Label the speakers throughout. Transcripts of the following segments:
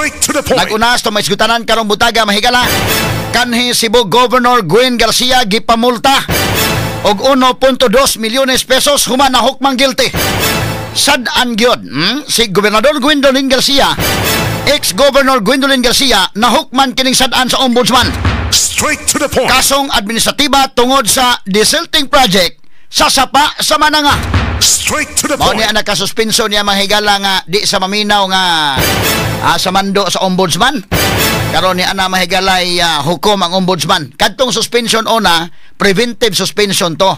Speaker 1: Straight to the point.
Speaker 2: Nagunas to may isgutanan karong butaga mahigala. Kanhi Cebu Governor Gwen Garcia gipamulta og 1.2 milyones pesos human na hukmang guilty. Sad-an gyud si Gobernador Gwendolyn Garcia, ex-Governor Gwendolyn Garcia nahukman kining sad-an sa Ombudsman.
Speaker 1: Straight to the point.
Speaker 2: Kasong administratiba tungod sa desilting project sa sapa sa Mananga.
Speaker 1: Straight to the
Speaker 2: Mao
Speaker 1: point.
Speaker 2: niya nakasuspenso niya mahigala nga di sa maminaw nga sa mando sa Ombudsman. Karon ni ana mahigalay hukom ang Ombudsman. Kadtong suspension ona, preventive suspension to,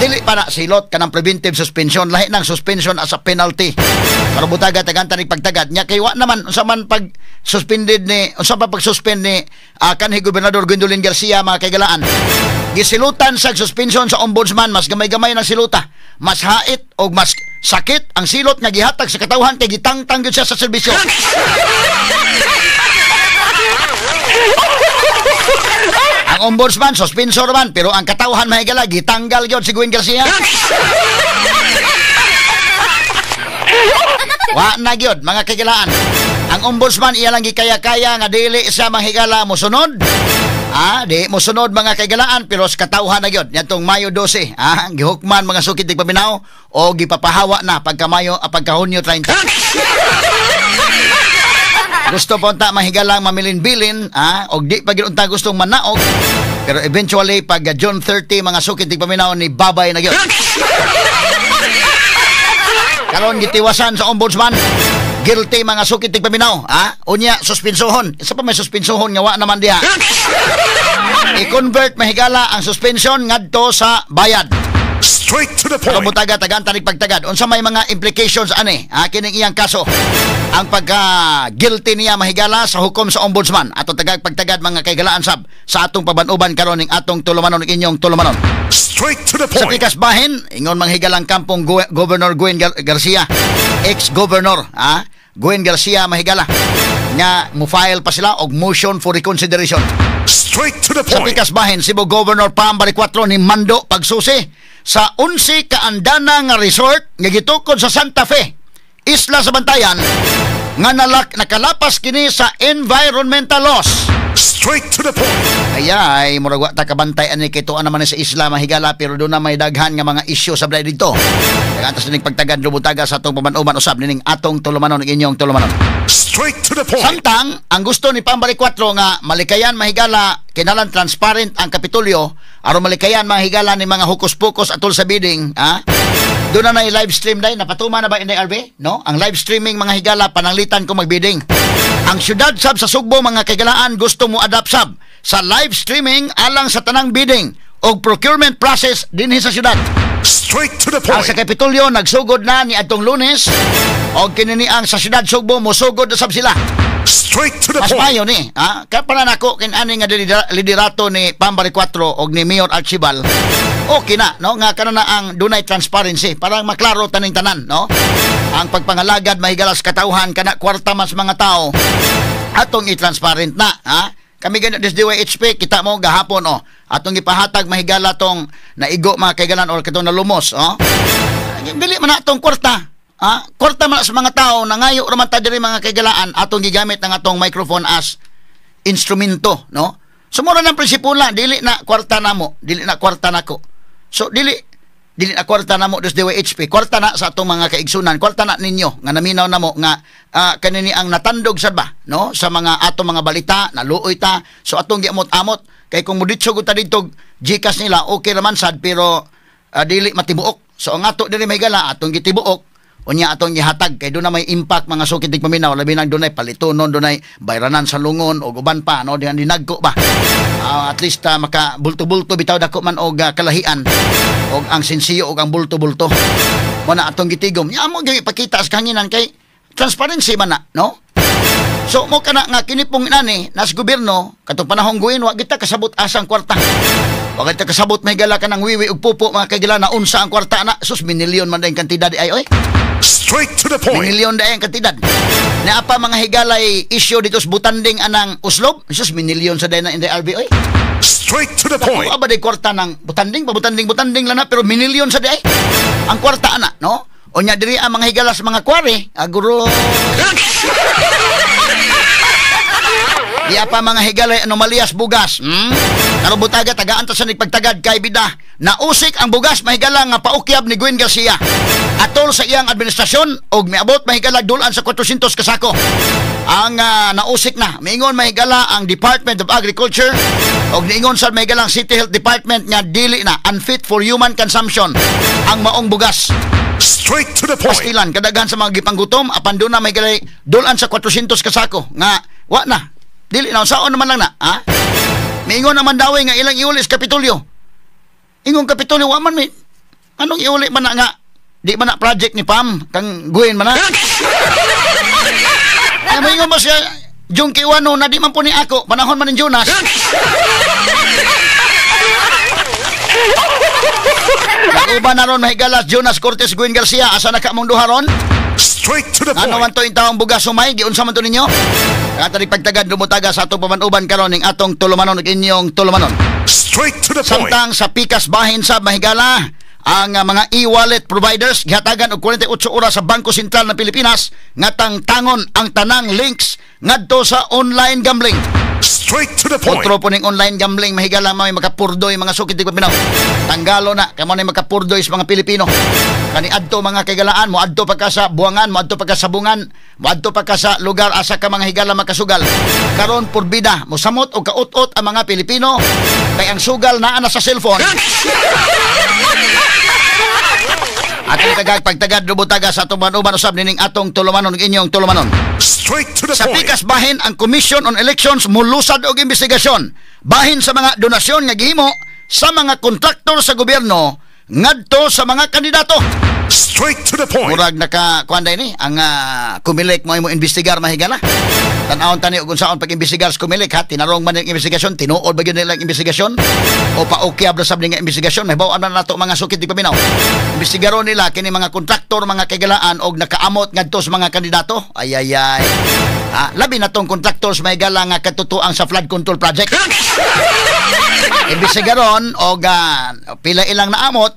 Speaker 2: dili para silot kanang preventive suspension, lahi nang suspension as a penalty. Pero butaga tagantang ni pagtagad nya kay wa naman unsa man pag suspended ni unsa pa pag-suspend ni kanhi Gobernador Gwendolyn Garcia mga kagalaan. Gisilutan sa suspension sa Ombudsman, mas gamay-gamay na siluta, mas hait o mas sakit ang silot nga gihatag sa katawhan kay gitangtang gyud siya sa serbisyo. Ang Ombudsman suspensor man pero ang katawhan mahigala gitanggal gyud si Gwen Garcia. Wa na gyud mga kagalaan. Ang Ombudsman iya lang gikaya-kaya nga dili siya mahigala mosunod. Di mosunod mga kagalaan pero sa katawhan na gyud nitong Mayo 12 gihukman mga sukit tig paminaw o gipapahawa na pagka Mayo pagka Hunyo 30. Gusto po ta mahigalang mamilin-bilin og di pa gyud unta gustong manaog pero eventually pag June 30 mga sukit tig paminaw ni babay na gyud. Karon gitiwasan sa Ombudsman guilty mga sukit tig paminaw unya suspensohon isa pa may suspensohon nga wa naman diha. I-convert mahigala ang suspension ngadto sa bayad.
Speaker 1: Straight to the point.
Speaker 2: Butaga tagantang pagtagad unsa may mga implications ani kining iyang kaso ang pagka guilty niya mahigala sa hukom sa Ombudsman ato tagag pagtagad mga kaigalaan sab sa atong paban-uban karon ning atong tulumanon inyong tulumanon.
Speaker 1: Straight to the
Speaker 2: Sa
Speaker 1: point.
Speaker 2: pikas bahin ingon manghigalang kampong Governor Gwen Garcia, ex-governor Gwen Garcia mahigala nga mo-file pa sila og motion for reconsideration.
Speaker 1: Straight to the
Speaker 2: Sa
Speaker 1: point.
Speaker 2: pikas bahin Cebu Governor Pambari 4 ni Mando pagsusi sa 11 kaandana nga resort nga gitukod sa Santa Fe, Isla sa Bantayan nga nakalapas kini sa environmental laws.
Speaker 1: Straight to the point.
Speaker 2: Ay murag wa ta kabantay ani kay tuan naman sa isla mahigala pero do na may daghan nga mga issue sa balay dito. Kaya atas ning pagtagad lubutaga sa atong paman-uban usab ning atong tulumanon inyong tulumanon.
Speaker 1: Straight to the point.
Speaker 2: Samtang ang gusto ni Pambari 4 nga malikayan mahigala kinalan transparent ang Kapitolyo aron malikayan mahigala ni mga hukus-pukus atol sa bidding doon na live stream dai napatuma na ba in RB no ang live streaming mga higala pananglitan ko magbidding. Ang syudad sab sa Sugbo mga kagalaan gusto mo adapt sab sa live streaming alang sa tanang bidding o procurement process dinhi sa syudad.
Speaker 1: Straight to the
Speaker 2: Ang
Speaker 1: point.
Speaker 2: sa Kapitolyo nagsugod na ni adtong Lunes o kinini ang sa syudad Sugbo mosugod na sab sila.
Speaker 1: Straight to the
Speaker 2: Mas
Speaker 1: point.
Speaker 2: mayo ni kapanan ako kinani nga liderato ni Pambari 4 og ni Mayor Archibald okay na no nga kanana ang dunay transparency para maklaro taning tanan no ang pagpangalagad mahigalas katawhan kana kwarta mas mga tao atong i-transparent na kami ganito des DYHP kita mo gahapon atong ipahatag mahigala tong naigo mga kaigalan or katong nalumos dili man atong kwarta kwarta man sa mga tao nangayo raman ta diri mga kaigalaan atong gigamit ng atong microphone as instrumento no sumura ng prinsipyo lang dili na kwarta namo dili na kwarta nako so dili na kwarta namo des DYHP kwarta na sa atong mga kaigsunan kwarta na ninyo nga naminaw namo nga kanini ang natandog sad ba no sa mga atong mga balita naluoy ta so atong giamot-amot kay kung muditso gud ta dito GCash nila okay raman sad pero dili matibuok so ang ato diri may gala atong gitibuok unya atong gihatag kay doon na may impact mga sukit tig paminaw labi nang dunay palitonon dunay bayranan sa lungon o uban pa no dihan dinagko ba at least maka bulto-bulto bitaw dako man og kalahian og ang sensiyo og ang bulto-bulto mo na atong gitigom nya mo gyud ipakita sa kanginan kay transparency man na no so mo kana nga kini pong inani nas gobyerno katong panahong guin wa kita kasabot asang kwarta wa kita kasabot may gala ka ng wiwi ug pupo mga kagila na unsa ang kwarta na sus minilyon man dayong kantidad ay oy.
Speaker 1: Straight to the point.
Speaker 2: Minilyon dahil ang kantidad. Na apa mga higalay issue dito sa butanding anang uslob? Isus, minilyon sa dahil na in the RB, oy.
Speaker 1: Straight to the point.
Speaker 2: Ako ba day kwarta ng butanding? Butanding lang na, pero minilyon sa dahil. Ang kwarta na, no? O niya diri ang mga higalas mga kwari. Aguro. Iya pa mga higalay anomalyas bugas. Karon butaga tagaan ta sa nagpagtagad kay bida. Nausik ang bugas mahigala nga paukyab ni Gwen Garcia. Atol sa iyang administrasyon og miabot mahigala dulan sa 400 ka sako. Ang nausik na miingon mahigala ang Department of Agriculture og niingon sa mahigala ang City Health Department nga dili na unfit for human consumption ang maong bugas.
Speaker 1: Straight to the point.
Speaker 2: Pastilan kadaghan sa mga gipanggutom apan doon na mahigala dulan sa 400 ka sako nga wa na dili na saon naman lang na ha. Miingon naman daw nga ilang iuli sa Kapitolyo. Ingon Kapitolyo wa man mi. Anong iuli man na nga di man na project ni Pam kang Gwen man na. Ay mo ingon mo siya Jung Kiwano na di man po ni ako panahon man ni Jonas. Nag-uban na ron mahigalas Jonas Cortez Gwen Garcia asa na ka mong duha ron?
Speaker 1: Straight to the
Speaker 2: Ano man
Speaker 1: point.
Speaker 2: to yung taong bugas sumay giunsa man to ninyo? Katalig pagtagad lumutaga sa atong pamanuban karon ning atong tulumanon ug inyong tulumanon.
Speaker 1: Straight to the point.
Speaker 2: Samtang sa pikas bahin sa mahigala ang mga e-wallet providers gihatagan og 48 oras sa Bangko Sentral ng Pilipinas nga tangon ang tanang links ngadto sa online gambling.
Speaker 1: Straight to the point.
Speaker 2: Kontro po ning online gambling mahigala may makapurdoy mga sukit tig Pinaw. Tanggalo na kamo na makapurdoy sa mga Pilipino. Kani adto mga kagalaan mo adto pagka sa buangan mo adto pagka sa bungan mo adto pagka sa lugar asa ka mga higala makasugal. Karon purbida mo samot og kaut-ot ang mga Pilipino kay ang sugal naa na sa cellphone. Atong pagtagad lubutaga sa atong manuban usab nining atong tulumanon ug inyong tulumanon.
Speaker 1: Straight to the
Speaker 2: Sa
Speaker 1: point.
Speaker 2: pikas bahin ang Commission on Elections mulusad og investigasyon bahin sa mga donasyon nga gihimo sa mga kontraktor sa gobyerno ngadto sa mga kandidato.
Speaker 1: Straight to the point.
Speaker 2: Murag naka kuanday ni ang kumilik mo imo investigar mahigala. Tan-awon tani og unsaon pag-imbestigar sa kumilik ha tinarong man ang investigasyon tinuod ba gyud nila ang investigasyon o paukyab ra sab nga investigasyon mahibaw na nato mga sukit di paminaw. Investigaron nila kini mga kontraktor mga kagalaan og nakaamot ngadto sa mga kandidato. Ay. Labi na tong kontraktor sa mahigala nga katutuang sa flood control project. Imbestigaron og pila ilang naamot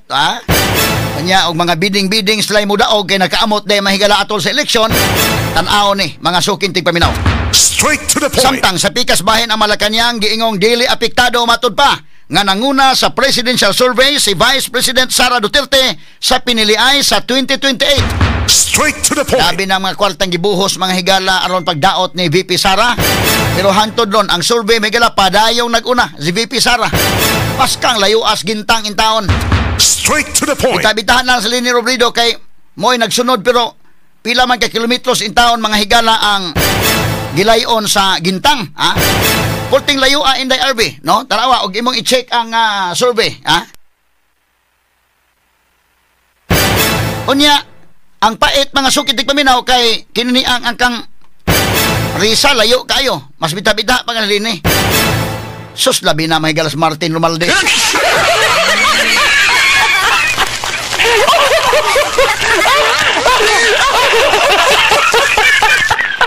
Speaker 2: kanya og mga bidding sila mudaog kay nakaamot day mahigala atol sa eleksyon tan-aw ni mga suking tigpaminaw.
Speaker 1: Straight to the point.
Speaker 2: Samtang sa pikas bahin ang Malacañang giingong dili apektado matud pa nga nanguna sa presidential survey si Vice President Sara Duterte sa piniliay sa 2028.
Speaker 1: Straight to the point.
Speaker 2: Labi ng mga kwartang gibuhos mga higala aron pagdaot ni VP Sara. Pero hangtod ron ang survey may gala padayong naguna si VP Sara. Paskang layuas gintang intaon.
Speaker 1: Straight to the point.
Speaker 2: Itabitahan lang sa Leni Robredo kay mo'y nagsunod pero pila man ka kilometros intaon mga higala ang gilayon sa gintang Pulting layua inday RB no tanawa og imong i-check ang survey Unya ang pait mga sukit tigpaminaw kay kinini ang angkang Risa layo kayo mas bita-bita pa nga Leni. Sus labi na may galas Martin Romalde.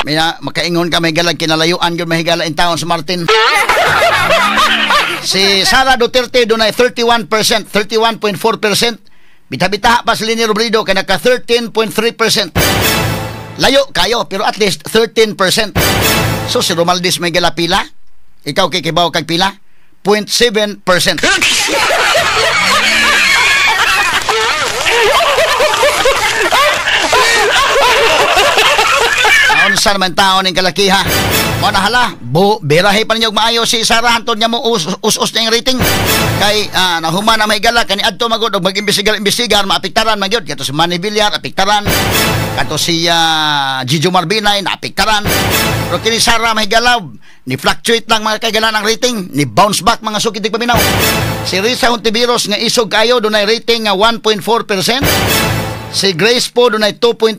Speaker 2: Mina makaingon ka may galag kinalayuan gyud mahigala in taon sa Martin. Si Sara Duterte dunay 31%, 31.4%. Bita-bita pa si Leni Robredo kay naka 13.3%. Layo kayo pero at least 13%. So si Romaldes may gala pila? Ikaw kikibaw kag pila? 0.7%. Unsa naman taon ning kalakiha? Mo na hala, birahe pa ninyo maayo si Sara hantod niya mo us-us na yung rating. Kay nahuman na may gala kani adto magud og mag-imbestigar maapektaran man gyud kato si Manny Villar apektaran. Kato si Gigi Marbinay naapektaran. Pero kini Sara may gala ni fluctuate lang mga kagalan ang rating, ni bounce back mga sukid paminaw. Si Risa Hontiveros nga isog kayo dunay rating nga 1.4%. Si Grace po dunay 2.1%.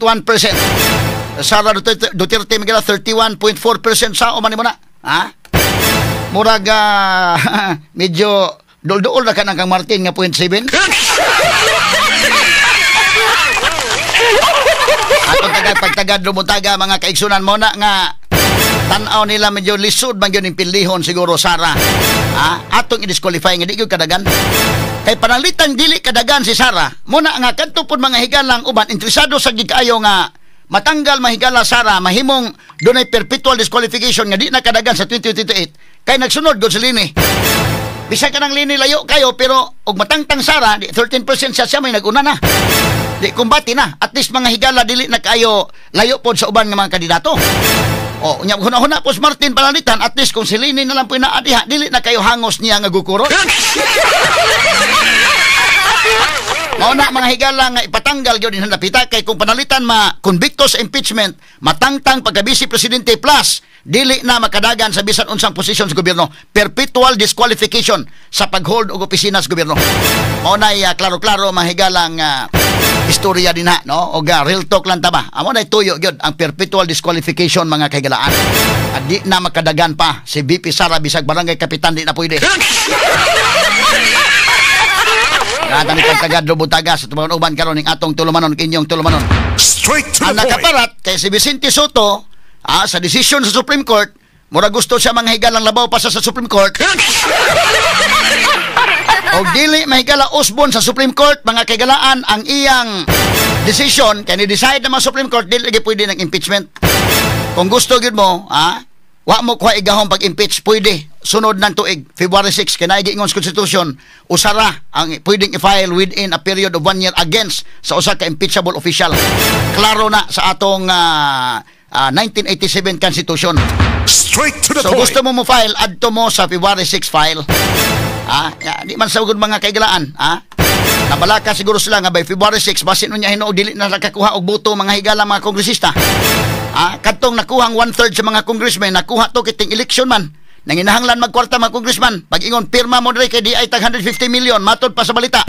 Speaker 2: Sara Duterte Miguel 31.4% sa o man mo na murag medyo dol-dol na kanang kang Martin nga 0.7. Atong pagtagad lumuntaga mga kaigsunan mo na nga tan-aw nila medyo lisod man yun yung pilihon siguro Sara atong i-disqualify nga di yun kadagan kay panalitan dili kadagan si Sara muna nga kadto pud mga higalang uban interesado sa gikayo nga matanggal mahigala Sara, mahimong dunay perpetual disqualification nga di nakadagan sa 2028 kay nagsunod gud sa lini. Bisag ka ng lini layo kayo pero og matangtang Sara, di 13% siya may naguna na. Di kumbati na. At least mga higala dili na kayo layo pod sa uban nga mga kandidato. O, nya huna-huna po Martin Panalitan, at least kung silinin na lang po inaadiha, dili na kayo hangos niya nga gukurot. Mauna mga higala nga ipatanggal gyud din napita kay kung Panalitan ma-convicto sa impeachment, matangtang pagka-vice presidente plus dili na makadagan sa bisan unsang posisyon sa gobyerno. Perpetual disqualification sa pag-hold og opisina sa gobyerno. Mauna klaro-klaro mga higalang istorya din ha, no? O real talk lang taba. Amo na tuyo gyud ang perpetual disqualification mga kaigalaan. At di na makadagan pa si VP Sara bisag barangay kapitan di na pwede. Kata ni Kagad Lubutaga sa tumawon uban karon ning atong tulumanon kinyong tulumanon.
Speaker 1: Straight to the
Speaker 2: ang nakaparat kay si Vicente Soto sa decision sa Supreme Court, mura gusto siya mga higalang labaw pa sa Supreme Court. O dili mahigala usbon sa Supreme Court mga kaigalaan ang iyang decision kay ni-decide naman Supreme Court dili pwede ng impeachment. Kung gusto gyud mo, wa mo kuha igahom pag-impeach, pwede sunod ng tuig February 6 kay naigi ingon sa Constitution usara ang pwedeng i-file within a period of 1 year against sa usa ka impeachable official. Klaro na sa atong 1987 Constitution.
Speaker 1: Straight to the
Speaker 2: so
Speaker 1: point.
Speaker 2: gusto mo file adto mo sa February 6 file. Di man sagud mga kaigalaan, nabalaka siguro sila nga by February 6 basin unya hinuog dili na nakakuha og boto mga higala mga kongresista. Kadtong nakuhang 1/3 sa mga congressmen nakuha to kiting election man. Nanginahanglan magkwarta mga congressman. Pag-ingon pirma mo diri kay di ay tag 150 million matod pa sa balita.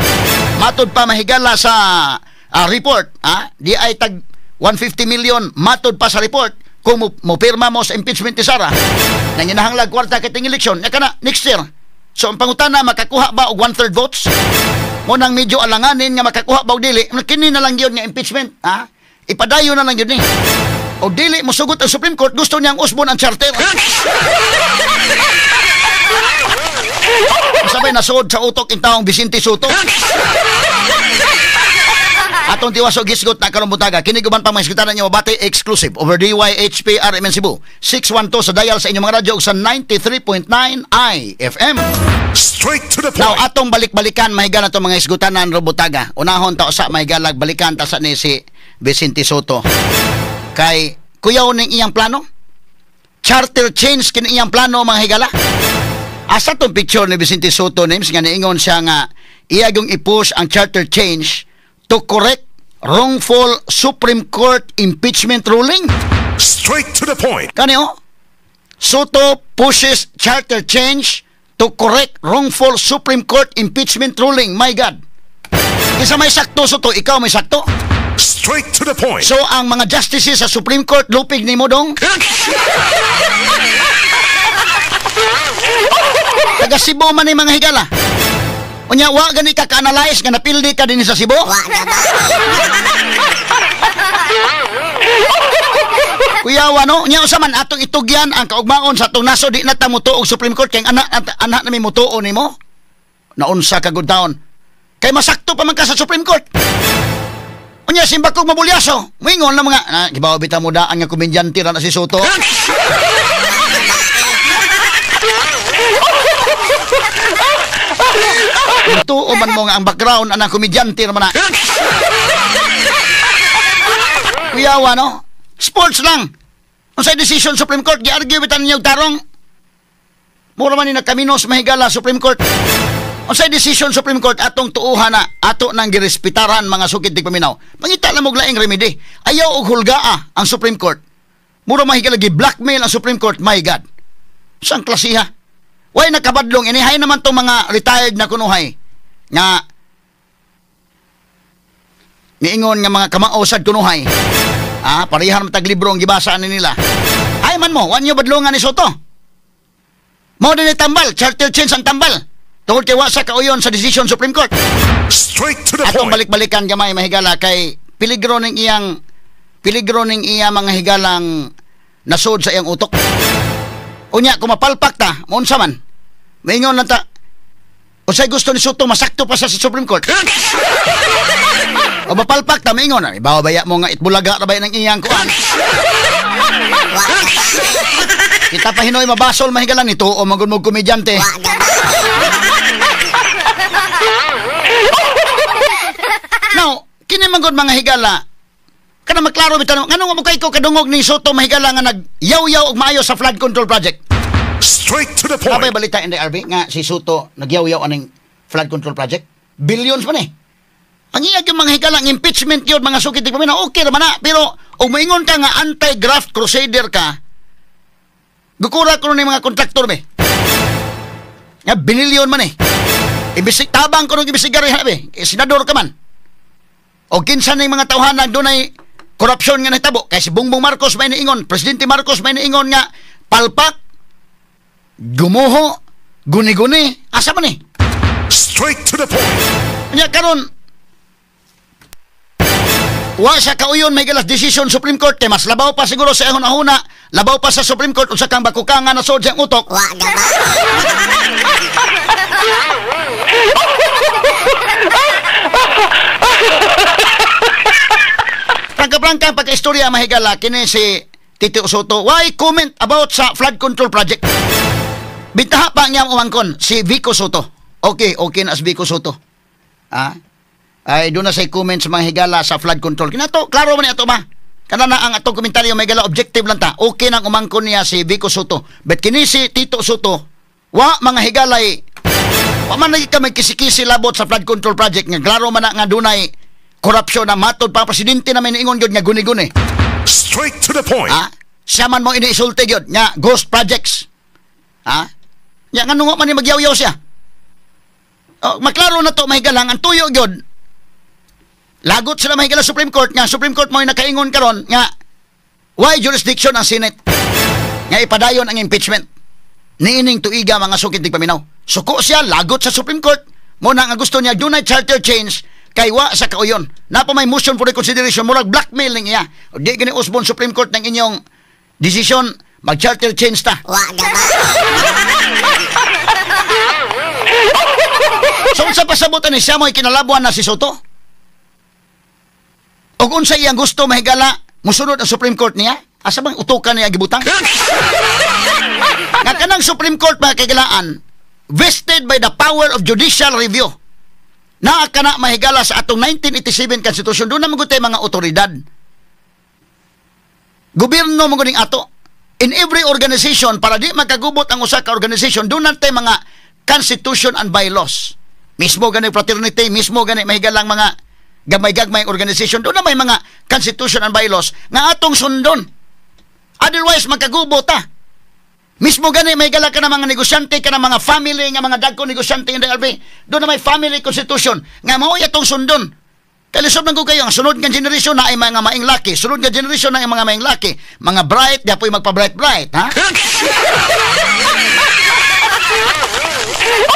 Speaker 2: Matod pa mahigala sa report, di ay tag 150 million matod pa sa report. Kung mo pirma mo sa impeachment ni Sara, nanginahanglan kwarta kiting election, kana next year. So ang pangutana makakuha ba og 1/3 votes? Mo nang medyo alanganin nga makakuha ba og dili, kini na lang gyud nga impeachment, ipadayon na lang gyud ni. O dili mo sugot ang Supreme Court, gusto niyang usbon ang charter. Masabay nasod sa utok in taong Vicente Soto. Atong tiwasog gisgot na karong butaga. Kini guban pang mga isgutanan niyo mabati exclusive over DYHP RMN Cebu 612 sa dial sa inyong mga radyo sa 93.9 IFM.
Speaker 1: Straight to the
Speaker 2: Now
Speaker 1: point.
Speaker 2: atong balik-balikan mahiga na itong mga isgutanan ro butaga. Unahon ta usa mahigalag balikan ta sa ni si Vicente Soto. Kay kuyaw ning iyang plano? Charter change kini iyang plano mga higala. Asa tong picture ni Vicente Soto names nga niingon siya nga iya gyung i-push ang charter change to correct wrongful Supreme Court impeachment ruling.
Speaker 1: Straight to the point.
Speaker 2: Kani Soto pushes charter change to correct wrongful Supreme Court impeachment ruling. My God. Isa may sakto Soto, ikaw may sakto.
Speaker 1: Straight to the point.
Speaker 2: So ang mga justices sa Supreme Court lupig nimo dong. Taga Cebu man ni mga higala. Unya wa gani ka ka-analyze nga napildi ka din sa Cebu? Kuya wano, nya usa man atong itugyan ang kaugmaon sa atong naso di na ta mutuo og Supreme Court kay anak na mi mutuo nimo. Naunsa ka good town. Kay masakto pa man ka sa Supreme Court. Unya simba kog mabulyaso. Moingon na mga gibaw bitaw mo daan nga komedyante ra na si Soto. Ito man mo nga ang background anang komedyante naman na. Kuyawa no? Sports lang. Unsay decision Supreme Court gi-argue bitan niyo tarong. Mura man ni nakaminos mahigala Supreme Court. Unsay decision Supreme Court atong tuuhan na ato nang girespetaran mga sukid tig paminaw. Mangita lang og laing remedy. Ayaw og hulgaa ang Supreme Court. Mura mahigala gi blackmail ang Supreme Court. My God. Sang klasiha. Way nakabadlong inihay naman tong mga retired na kunuhay nga niingon nga mga kamaosad kunuhay. Parihan matag libro ang gibasa ni nila. Ay man mo, wanyo badlongan ni Soto. Mao din tambal, charter change ang tambal. Tungod kay wa sa kauyon sa decision Supreme Court.
Speaker 1: Straight to the
Speaker 2: Atong
Speaker 1: point.
Speaker 2: balik-balikan gamay mahigala kay peligro ning iya mga higalang nasod sa iyang utok. Unya kung mapalpak ta, maunsa man. Maingon lang ta. Unsay gusto ni Soto masakto pa sa Supreme Court. O mapalpak ta maingon, ibawa baya mo nga itbulaga ra bay nang iyang kuan. Kita pa hinoy mabasol mahigalan nito o magud mo komedyante. Now, kini magud mga higala. Kana maklaro bitan ngano nga mo kay ko kadungog ni Soto mahigala nga nagyaw-yaw og maayo sa flood control project.
Speaker 1: Straight to the point.
Speaker 2: Abay balita in the RB nga si Soto nagyaw-yaw aning flood control project. Billions man eh. Ang iyag yung mga hikalang impeachment yun, mga sukit di paminaw, okay naman na. Pero, kung maingon ka nga anti-graft crusader ka, gukura ko ng mga kontraktor be. Nga, binilyon man eh. Tabang ko nung ibisigar eh, senador ka man. O kinsa na yung mga tawhanan, doon ay korupsyon nga nahitabo. Kaya si Bongbong Marcos may naingon, Presidente Marcos may naingon nga, palpak, gumuho, guni-guni, asa man eh.
Speaker 1: Straight to the point.
Speaker 2: Kanya karon wa sa kauyon may galas decision Supreme Court kay mas labaw pa siguro sa ahon-ahuna, labaw pa sa Supreme Court unsa kang bakukangan na sod siyang utok. Wa gaba. Prangka-prangka pagka-istorya mahigala kini si Tito Soto. Why comment about sa flood control project? Bitaha pa niya umangkon si Vico Soto. Okay na si Vico Soto. Ay doon na say comments mga higala sa flood control. Kinato, klaro man ato ba? Kana na ang atong komentaryo may higala objective lang ta. Okay nang umangkon niya si Vico Soto. But kini si Tito Soto, wa mga higalay, wa man lagi ka may kisi-kisi labot sa flood control project nga klaro man na nga dunay korupsyon na matod pa presidente na may niingon gyud nga guni-guni.
Speaker 1: Straight to the point.
Speaker 2: Siya man mo inisulti gyud nga ghost projects. Ya nga nungo man ni magyaw-yaw siya. Maklaro na to mahigalang ang tuyo gyud. Lagot sila mahigala Supreme Court nga Supreme Court mo nakaingon karon nga why jurisdiction ang Senate nga ipadayon ang impeachment niining tuiga mga sukit di paminaw. Suko siya lagot sa Supreme Court mo na nga gusto niya dunay charter change kay wa sa kauyon. Napa may motion for reconsideration murag blackmailing iya. O di gani usbon Supreme Court ng inyong decision mag-charter change ta. Wa gaba. So sa pasabutan ni siya mo ikinalabuan na si Soto? O kung sa iyang gusto mahigala, musunod ang Supreme Court niya? Asa bang utukan niya gibutang? Nga kanang Supreme Court mga kagilaan, vested by the power of judicial review. Naa ka na mahigala sa atong 1987 Constitution, doon na magutay mga otoridad. Gobyerno maguning ato. In every organization, para di magkagubot ang usa ka organization, doon natin mga constitution and bylaws. Mismo gani fraternity, mismo gani mahigalang mga gamay-gagmay organization, doon na may mga constitution and bylaws nga atong sundon. Otherwise, magkagubot ta. Mismo gani mahigala ka ng mga negosyante, ka ng mga family, nga mga dagko negosyante in the LB, doon na may family constitution nga mao atong sundon. Kalisod man ko kayo, ang sunod nga generation na ay mga maing laki, sunod nga generation na ay mga maing laki, mga bright, di apoy magpa-bright-bright, ha?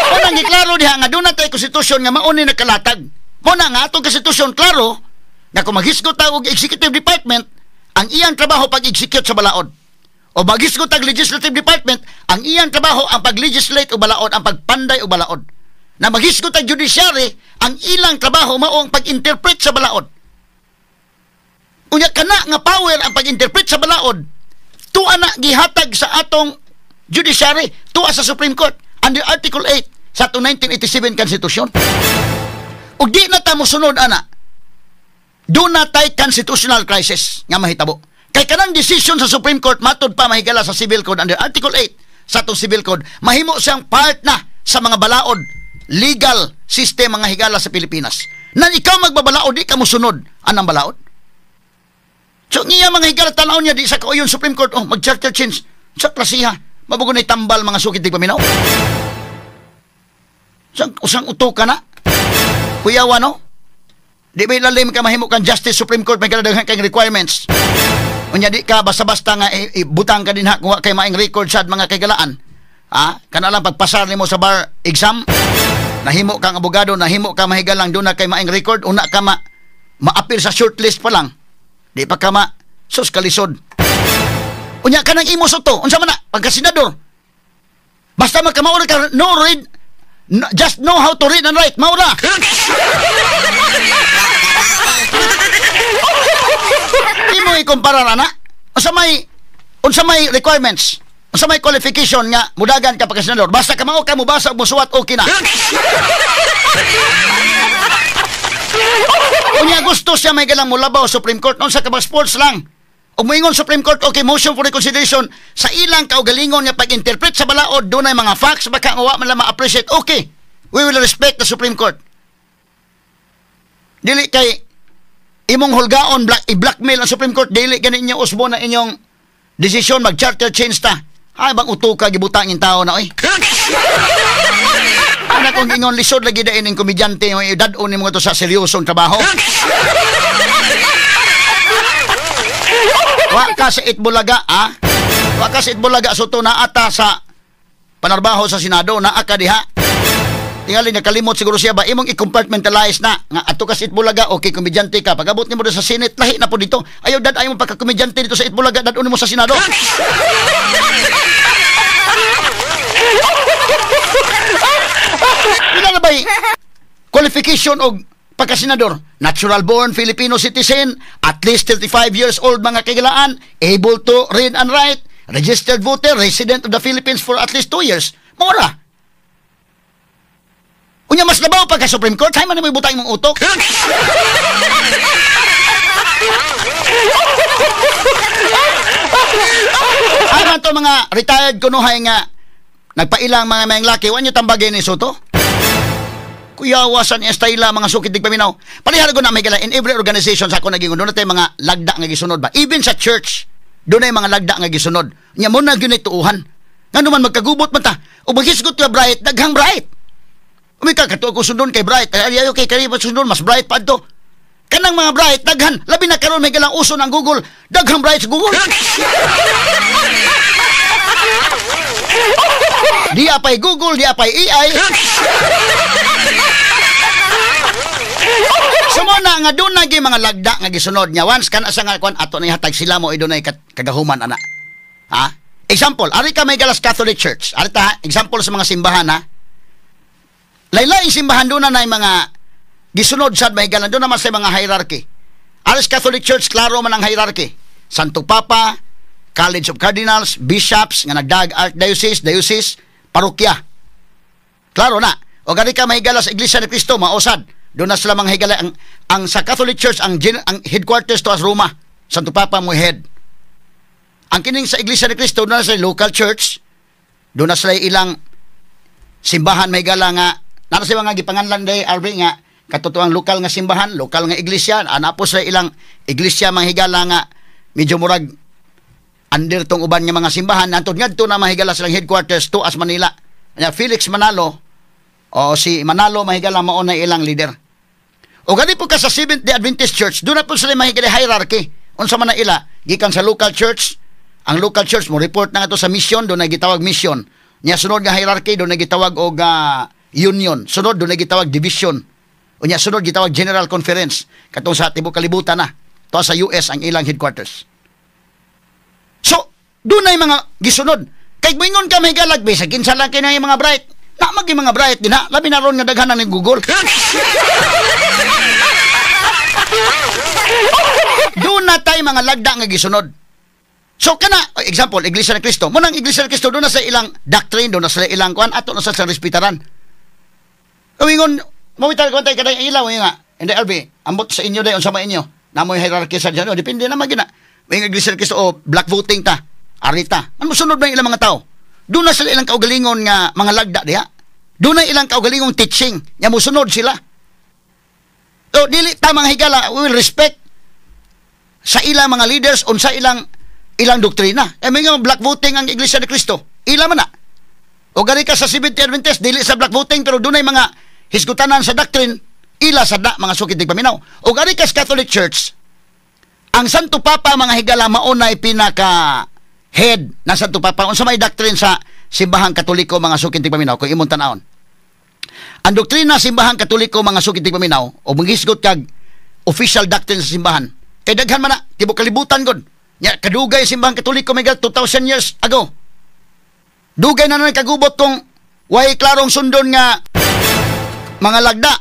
Speaker 2: O nang iklaro diha nga doon na tayo konstitusyon nga mauni nakalatag. Muna nga atong konstitusyon klaro nga kung maghisgot ta og executive department, ang iyang trabaho pag-execute sa balaod. O maghisgot ang legislative department, ang iyang trabaho ang pag-legislate o balaod, ang pagpanday o balaod. Na maghisgot ang judiciary, ang ilang trabaho mao ang pag-interpret sa balaod. Unya kana nga power ang pag-interpret sa balaod, tuwa na gihatag sa atong judiciary, tuwa sa Supreme Court under Article 8 sa atong 1987 Constitution. Ug di na ta mosunod ana, doon na tay constitutional crisis nga mahitabo. Kay kanang decision sa Supreme Court matod pa mahigala sa Civil Code under Article 8 sa atong Civil Code, mahimo siyang part na sa mga balaod legal system mga higala sa Pilipinas. Nan ikaw magbabalaod, di ka mosunod anang balaod. So niya mga higala tanaw niya di sa kauyon Supreme Court, mag-charter change sa klasiha, mabugunay tambal mga sukit di paminaw. Usang uto ka na kuyawa no? Di ba ilalim ka mahimo kang Justice Supreme Court may kadaghan kang requirements. Unya di ka basta-basta nga ibutang ka din ha kung kay maing record sa mga kagalaan. Kana lang pagpasar nimo sa bar exam, nahimo kang abogado, nahimo ka mahigalang doon na kay maing record, una ka ma-appear sa shortlist pa lang. Di pa ka sus kalisod. Unya ka nang imo Soto, unsa man na pagka senador. Basta magkamaor ka no read just know how to read and write, maura. Di mo ikumpara na. Unsa may requirements, unsa may qualification nga mudagan ka pagka senador. Basta ka mao ka mo basa ug musuwat okay na. Unya gusto siya may galang mulabaw Supreme Court unsa ka ba sports lang. Ug moingon Supreme Court, okay, motion for reconsideration sa ilang kaugalingon nga pag-interpret sa balaod dunay mga facts baka wa man lang ma-appreciate. Okay, we will respect the Supreme Court. Dili kay imong hulgaon i-blackmail ang Supreme Court, dili ganin inyo usbo na inyong desisyon mag-charter change ta. Ay bang utuka gibutang in tao na oy. Ana kung ingon lisod lagi da ining komedyante oy dad-on nimo to sa seryosong trabaho. Wa ka sa Itbulaga, wa ka sa Itbulaga suto na ata sa panarbaho sa Senado na aka diha. Tingali nakalimot siguro siya ba imong i-compartmentalize na nga ato ka sa Itbulaga, okay komedyante ka. Pag-abot nimo sa Senate lahi na po dito. Ayaw dad ayo mo pagka-komedyante dito sa Itbulaga, dad-on mo sa Senado. Pila na ba'y qualification og pagka-senador? Natural born Filipino citizen, at least 35 years old mga kailangan, able to read and write, registered voter, resident of the Philippines for at least 2 years. Mora. Unya mas labaw pagka-Supreme Court, hay man mo ibutang mong utok. Ano to mga retired kunuhay nga nagpailang mga mayang laki, wanyo tambagin ni Soto? Kuyawasan niya style mga sukit dig paminaw. Panihara ko na may gala in every organization sa ako naging doon natin mga lagda nga gisunod ba. Even sa church, doon ay mga lagda nga gisunod. Nya mo na gyud tuuhan. Ngano man magkagubot man ta. O maghisgot ka bright, daghang bright. Umi ka katuo ko sundon kay bright. Ayaw kay kay sundon mas bright pa adto. Kanang mga bright daghan, labi na karon may galang uso ng Google. Daghang bright sa Google. Di apay Google, di apay AI. Sumuna nga doon nagi mga lagda nga gisunod niya. Once kana sa nga kwan ato na hatag sila mo idunay kagahuman ana. Ha? Example, ari ka may galas Catholic Church. Ari ta, example sa mga simbahan ha. Laylaing simbahan doon na mga gisunod sad may galan doon naman sa mga hierarchy. Aris Catholic Church klaro man ang hierarchy. Santo Papa, College of Cardinals, bishops nga nagdag archdiocese, diocese, parokya. Klaro na. O gani ka mahigala sa Iglesia ni Cristo, maosad. Doon na sila manghigala. Ang sa Catholic Church, ang headquarters to as Roma. Santo Papa mo head. Ang kining sa Iglesia ni Cristo, doon na sa local church. Doon na sila ilang simbahan mahigala nga. Nara sila mga gipanganlan day, Arby nga, katotoang lokal nga simbahan, lokal nga iglesia. Anapo sila ilang iglesia manghigala nga, medyo murag under tong uban nga mga simbahan. Nantod ngadto na mahigala silang headquarters to as Manila. Felix Manalo, o si Manalo mahigala mao na ilang leader. O gani po ka sa Seventh-day Adventist Church, doon na po sila mahigala hierarchy. Unsa man na ila, gikan sa local church, ang local church mo report na nga to sa mission, doon na gitawag mission. Nya sunod nga hierarchy, doon na gitawag og union. Sunod doon na gitawag division. O nya sunod gitawag general conference. Katong sa tibok kalibutan na. To sa US ang ilang headquarters. So, doon na yung mga gisunod. Kay mingon ka may galag, sa kinsa lang kayo yung mga bright. Na magi mga bright din ha. Labi na ron nga daghanan ng Google. Doon na tayo mga lagda nga gisunod. So, kana, example, Iglesia ni Cristo. Munang Iglesia ni Cristo, doon na sa ilang doctrine, doon na sa ilang kuan, ato na sa respetaran. Mingon, mawital ko tayo kada ilaw, yung nga, hindi Albi, ambot sa inyo dayon, sama inyo. Namoy hierarchy sa dyan, depende naman gina. May Iglesia ni Cristo, black voting ta, arita. Ano sunod na ilang mga tao? Doon na sila ilang kaugalingon nga mga lagda diha. Doon na ilang kaugalingong teaching, nga musunod sila. So, dili tamang higala, we will respect sa ilang mga leaders on sa ilang doktrina. May nga black voting ang Iglesia ni Cristo. Ila man na. O gani ka sa Seventh-day Adventist, dili sa black voting, pero doon ay mga hisgutanan sa doctrine, ila sa mga sukit ng paminaw. O gani ka sa Catholic Church, ang Santo Papa mga higala maunay pinaka head na Santo Papa unsa may doctrine sa simbahang Katoliko mga sukit ng paminaw kung imong tan-awon. Ang doktrina simbahang Katoliko mga sukit ng paminaw o manghisgot kag official doctrine sa simbahan kay daghan man na tibok kalibutan gud. Nya kadugay simbahang Katoliko may 2,000 years ago. Dugay na nagkagubot kung way klarong sundon nga mga lagda.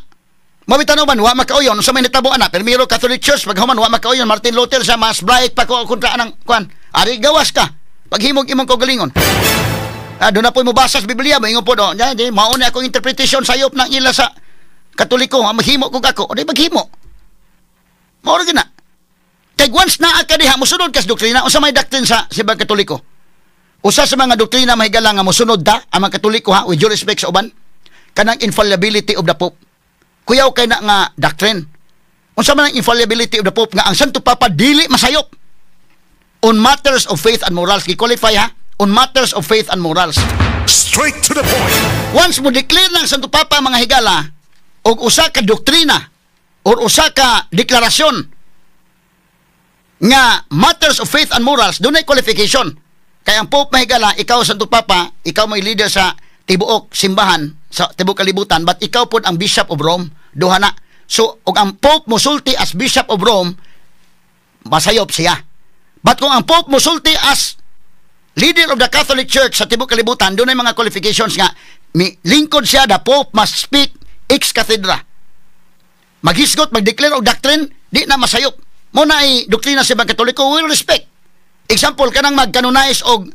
Speaker 2: Mabitano man, wa makauyon, sa may nitabuan na, Primero Catholic Church, paghuman, wa makauyon, Martin Luther sa mas bright pa ko kontra anang, kuan, ari gawas ka, paghimog imong kaugalingon. Doon na po mo basa sa Biblia, maingon po do, mauna akong interpretation sayop ng ila sa Katoliko, maghimo kong ako, o di maghimo. Maura gina. Kaya once na akadiha, musunod kas doktrina, o sa may doctrine sa sibang Katoliko. Usa sa mga doktrina mahigala nga musunod ta, ang mga Katoliko ha, with due respect sa uban, kanang infallibility of the Pope. Kuyaw kay na nga doctrine. Unsa man ang infallibility of the Pope nga ang Santo Papa dili masayop on matters of faith and morals. Gi-qualify ha, on matters of faith and morals.
Speaker 1: Straight to the point.
Speaker 2: Once mo declare ng Santo Papa mga higala og usa ka doktrina or usa ka deklarasyon nga matters of faith and morals, dunay qualification. Kaya ang Pope mahigala, ikaw Santo Papa, ikaw may leader sa tibuok simbahan sa tibuok kalibutan, but ikaw po ang Bishop of Rome, duha na. So, og ang Pope mosulti as Bishop of Rome, masayop siya. But kung ang Pope mosulti as leader of the Catholic Church sa tibuok kalibutan, doon ay mga qualifications nga, lingkod siya, the Pope must speak ex cathedra. Maghisgot, magdeclare og doctrine, di na masayop. Muna ay doktrina sa ibang Katoliko, will respect. Example, kanang mag-canonize og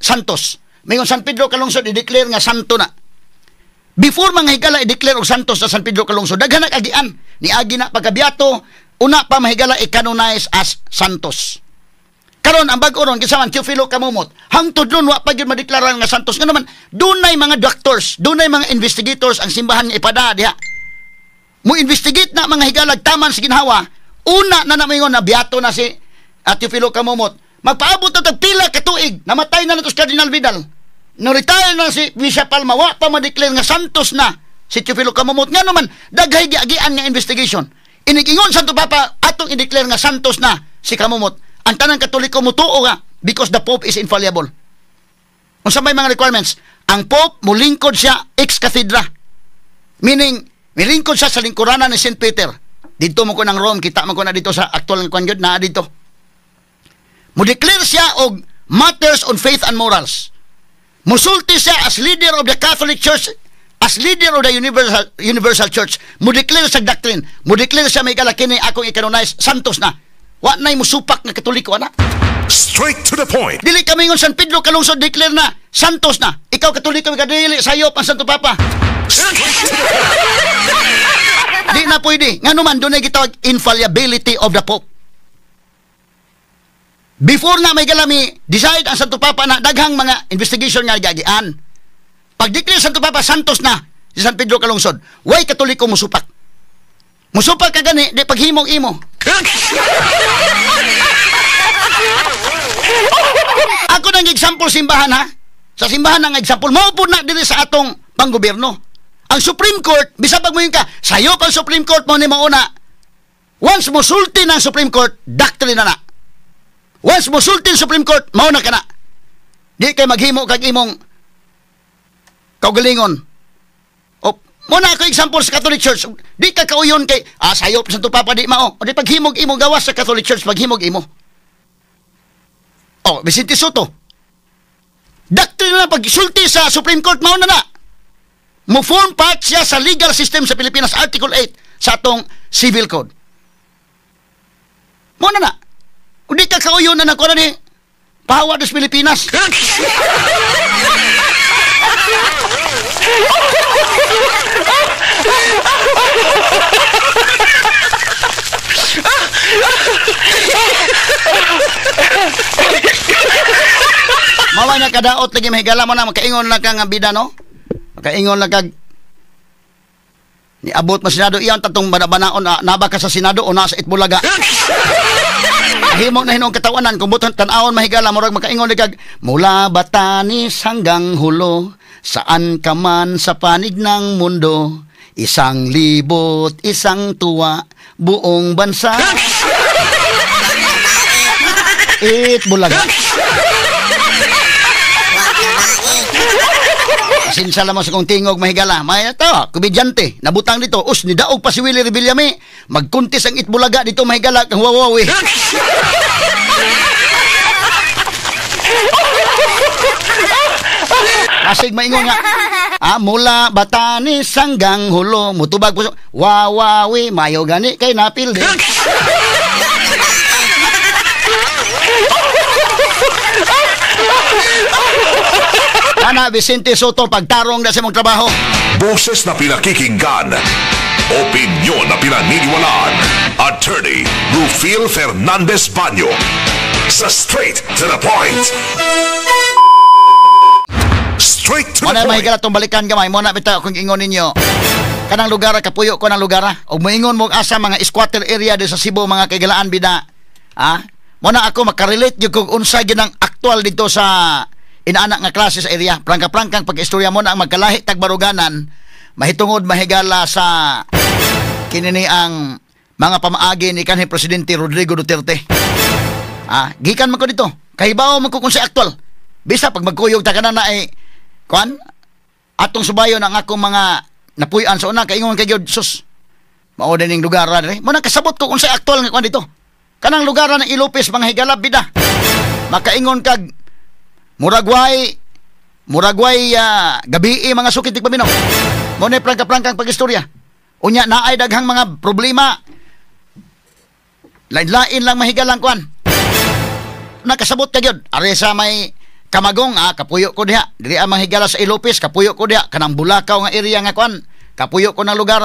Speaker 2: santos. Mayon San Pedro Calungsod i-declare nga santo na. Before mga higala i-declare og santos sa San Pedro Calungsod, daghan nag-agian. Niagi na pagkabiyato, una pa mahigala i-canonize as santos. Karon ang bag-o ron kinsa man Teofilo Camumot, hangtod nun wa pa gyud madeklara nga santos. Nga naman dunay mga doctors, dunay mga investigators ang simbahan nga ipada diha. Mo investigate na mga higalag taman sa ginhawa, una na namaingon na biyato na si Teofilo Camumot. Magpaabot na tagpila katuig, namatay na nato si Cardinal Vidal. No-retire na si Bishop Palma, wa pa ma-declare nga santos na si Teofilo Camumot. Nga naman, daghay giagian nga investigation. Inigingon Santo Papa, atong i-declare nga santos na si Camumot. Ang tanang Katoliko mutuo nga, because the Pope is infallible. Kung sa may mga requirements, ang Pope, mulingkod siya ex cathedra. Meaning, milingkod siya sa lingkuranan ni St. Peter. Dito mo ko ng Rome, kita mo ko na dito sa actual ng kwangyod na dito. Mo-declare siya og matters on faith and morals. Musulti siya as leader of the Catholic Church, as leader of the Universal Church. Mo-declare sa doctrine. Mo-declare siya may kalakini akong i-canonize, santos na. Wa na'y musupak na Katoliko, ana.
Speaker 1: Straight to the point.
Speaker 2: Dili kami ngon San Pedro Calungsod, declare na, santos na. Ikaw Katoliko, kadili, sayop ang Santo Papa. Di na pwede. Nga naman, doon ay gitawag infallibility of the Pope. Before na may galami, decide ang Santo Papa na daghang mga investigation nga gagian. Pag-declare Santo Papa, santos na si San Pedro Calungsod, way Katoliko musupak. Musupak ka gani, di paghimog imo. Ako nang example simbahan ha. Sa simbahan ng example, maupo na dili sa atong panggobyerno. Ang Supreme Court, bisag pag mo yun ka, sayop ang Supreme Court mo ni mauna. Once musulti ng Supreme Court, doctrine na. Once musulti ng Supreme Court, mauna ka na. Di kay maghimo kag imong kaugalingon. O, muna ako example sa Catholic Church, di ka kauyon kay, sayop Santo Papa di mao. O di paghimog imo gawas sa Catholic Church, paghimog imo. O, Vicente Soto. Doctrine na pagsulti sa Supreme Court, mauna na. Mo-form part siya sa legal system sa Pilipinas, Article 8 sa atong Civil Code. Muna na. Kung di ka kauyon na nakuha ni pahawa dos Pilipinas. Maway na kadaot lagi mahigala mo na makaingon lang kang bida no? Makaingon lang kag niabot mo Senado iyan tatong banabanaon naba ka sa Senado o nasa Itbulaga. Himong na hinong katawanan kung buton tan-awon mahigala murag makaingon kag mula Batanes hanggang Hulo saan ka man sa panig ng mundo 1,000 isang tuwa buong bansa. Itbulaga. Sinsala mo sa kong tingog mahigala. May ito, kubidyante. Nabutang dito. Ni daog pa si Willie Rebillame. Magkuntis ang Itbulaga dito mahigala kang wawawi. Kasig maingon nga. Mula Batanes hanggang Hulo, mutubag puso. Wawawi, mayo gani kay napil din. Ana Vicente Soto pagtarong na sa mong trabaho.
Speaker 1: Boses na pinakikinggan, opinyon na pinaniniwalaan. Attorney Rufil Fernandez Banyo sa Straight to the Point. Straight to the
Speaker 2: Muna
Speaker 1: point.
Speaker 2: mahigala tong balikan gamay. Muna bitaw kung ingon ninyo. Kanang lugar kapuyo ko ng lugar. Og moingon mo asa mga squatter area di sa Cebu mga kagalaan bida. Muna ako makarelate jud kung unsa gyud ang aktual dito sa inaanak nga klase sa area. Prangka-prangkang pag-istorya mo na ang magkalahi tagbaruganan mahitungod mahigala sa kinini ang mga pamaagi ni kanhi Presidente Rodrigo Duterte. Gikan man ko dito. Kahibaw man ko kung sa aktual. Bisa pag magkuyog ta kana na kuan atong subayon ang akong mga napuy-an sa una kaingon kay gyud sus. Mao dining lugar dire. Mo nang kasabot ko kung sa aktual nga kuan dito. Kanang lugar ng Ilopez mga higalab bida. Makaingon kag Muragway gabi mga sukit tigpaminaw. Mo na prangka-prangkang pag-istorya. Unya naay daghang mga problema. Lain-lain lang mahigalang kuan. Nakasabot ka gyud. Are sa may Kamagong kapuyo ko diha. Dili ang mahigala sa Ilopez kapuyo ko diha. Kanang Bulacau nga area nga kuan. Kapuyo ko ng lugar.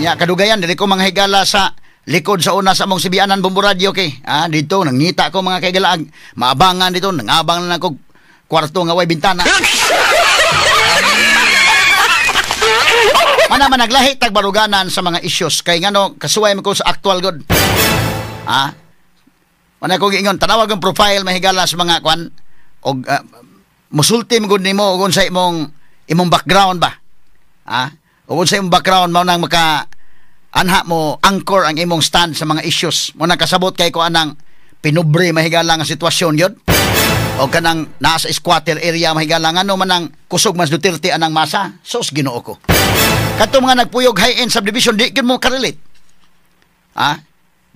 Speaker 2: Nya kadugayan dili ko mga higala sa likod sa una sa among Sibianan Bomboradyo kay. Dito nangita ko mga kaigalaag. Maabangan dito nangabang na ko kwarto nga way bintana. Mana man naglahi tagbaruganan sa mga issues kay ngano kasuway mo ko sa actual god. Mana ko giingon tanawag ang profile mahigala sa mga kwan og musulti mo gud nimo og unsay imong background ba. Og unsay imong background mao nang maka anha mo anchor ang imong stand sa mga issues. Mo nang kasabot kay ko anang pinubre mahigala nga sitwasyon yun. O kanang nasa squatter area mahigala nga no manang kusog mas Duterte anang masa. Sos Ginoo ko. Kato mga nagpuyog high-end subdivision di gyud mo karelate.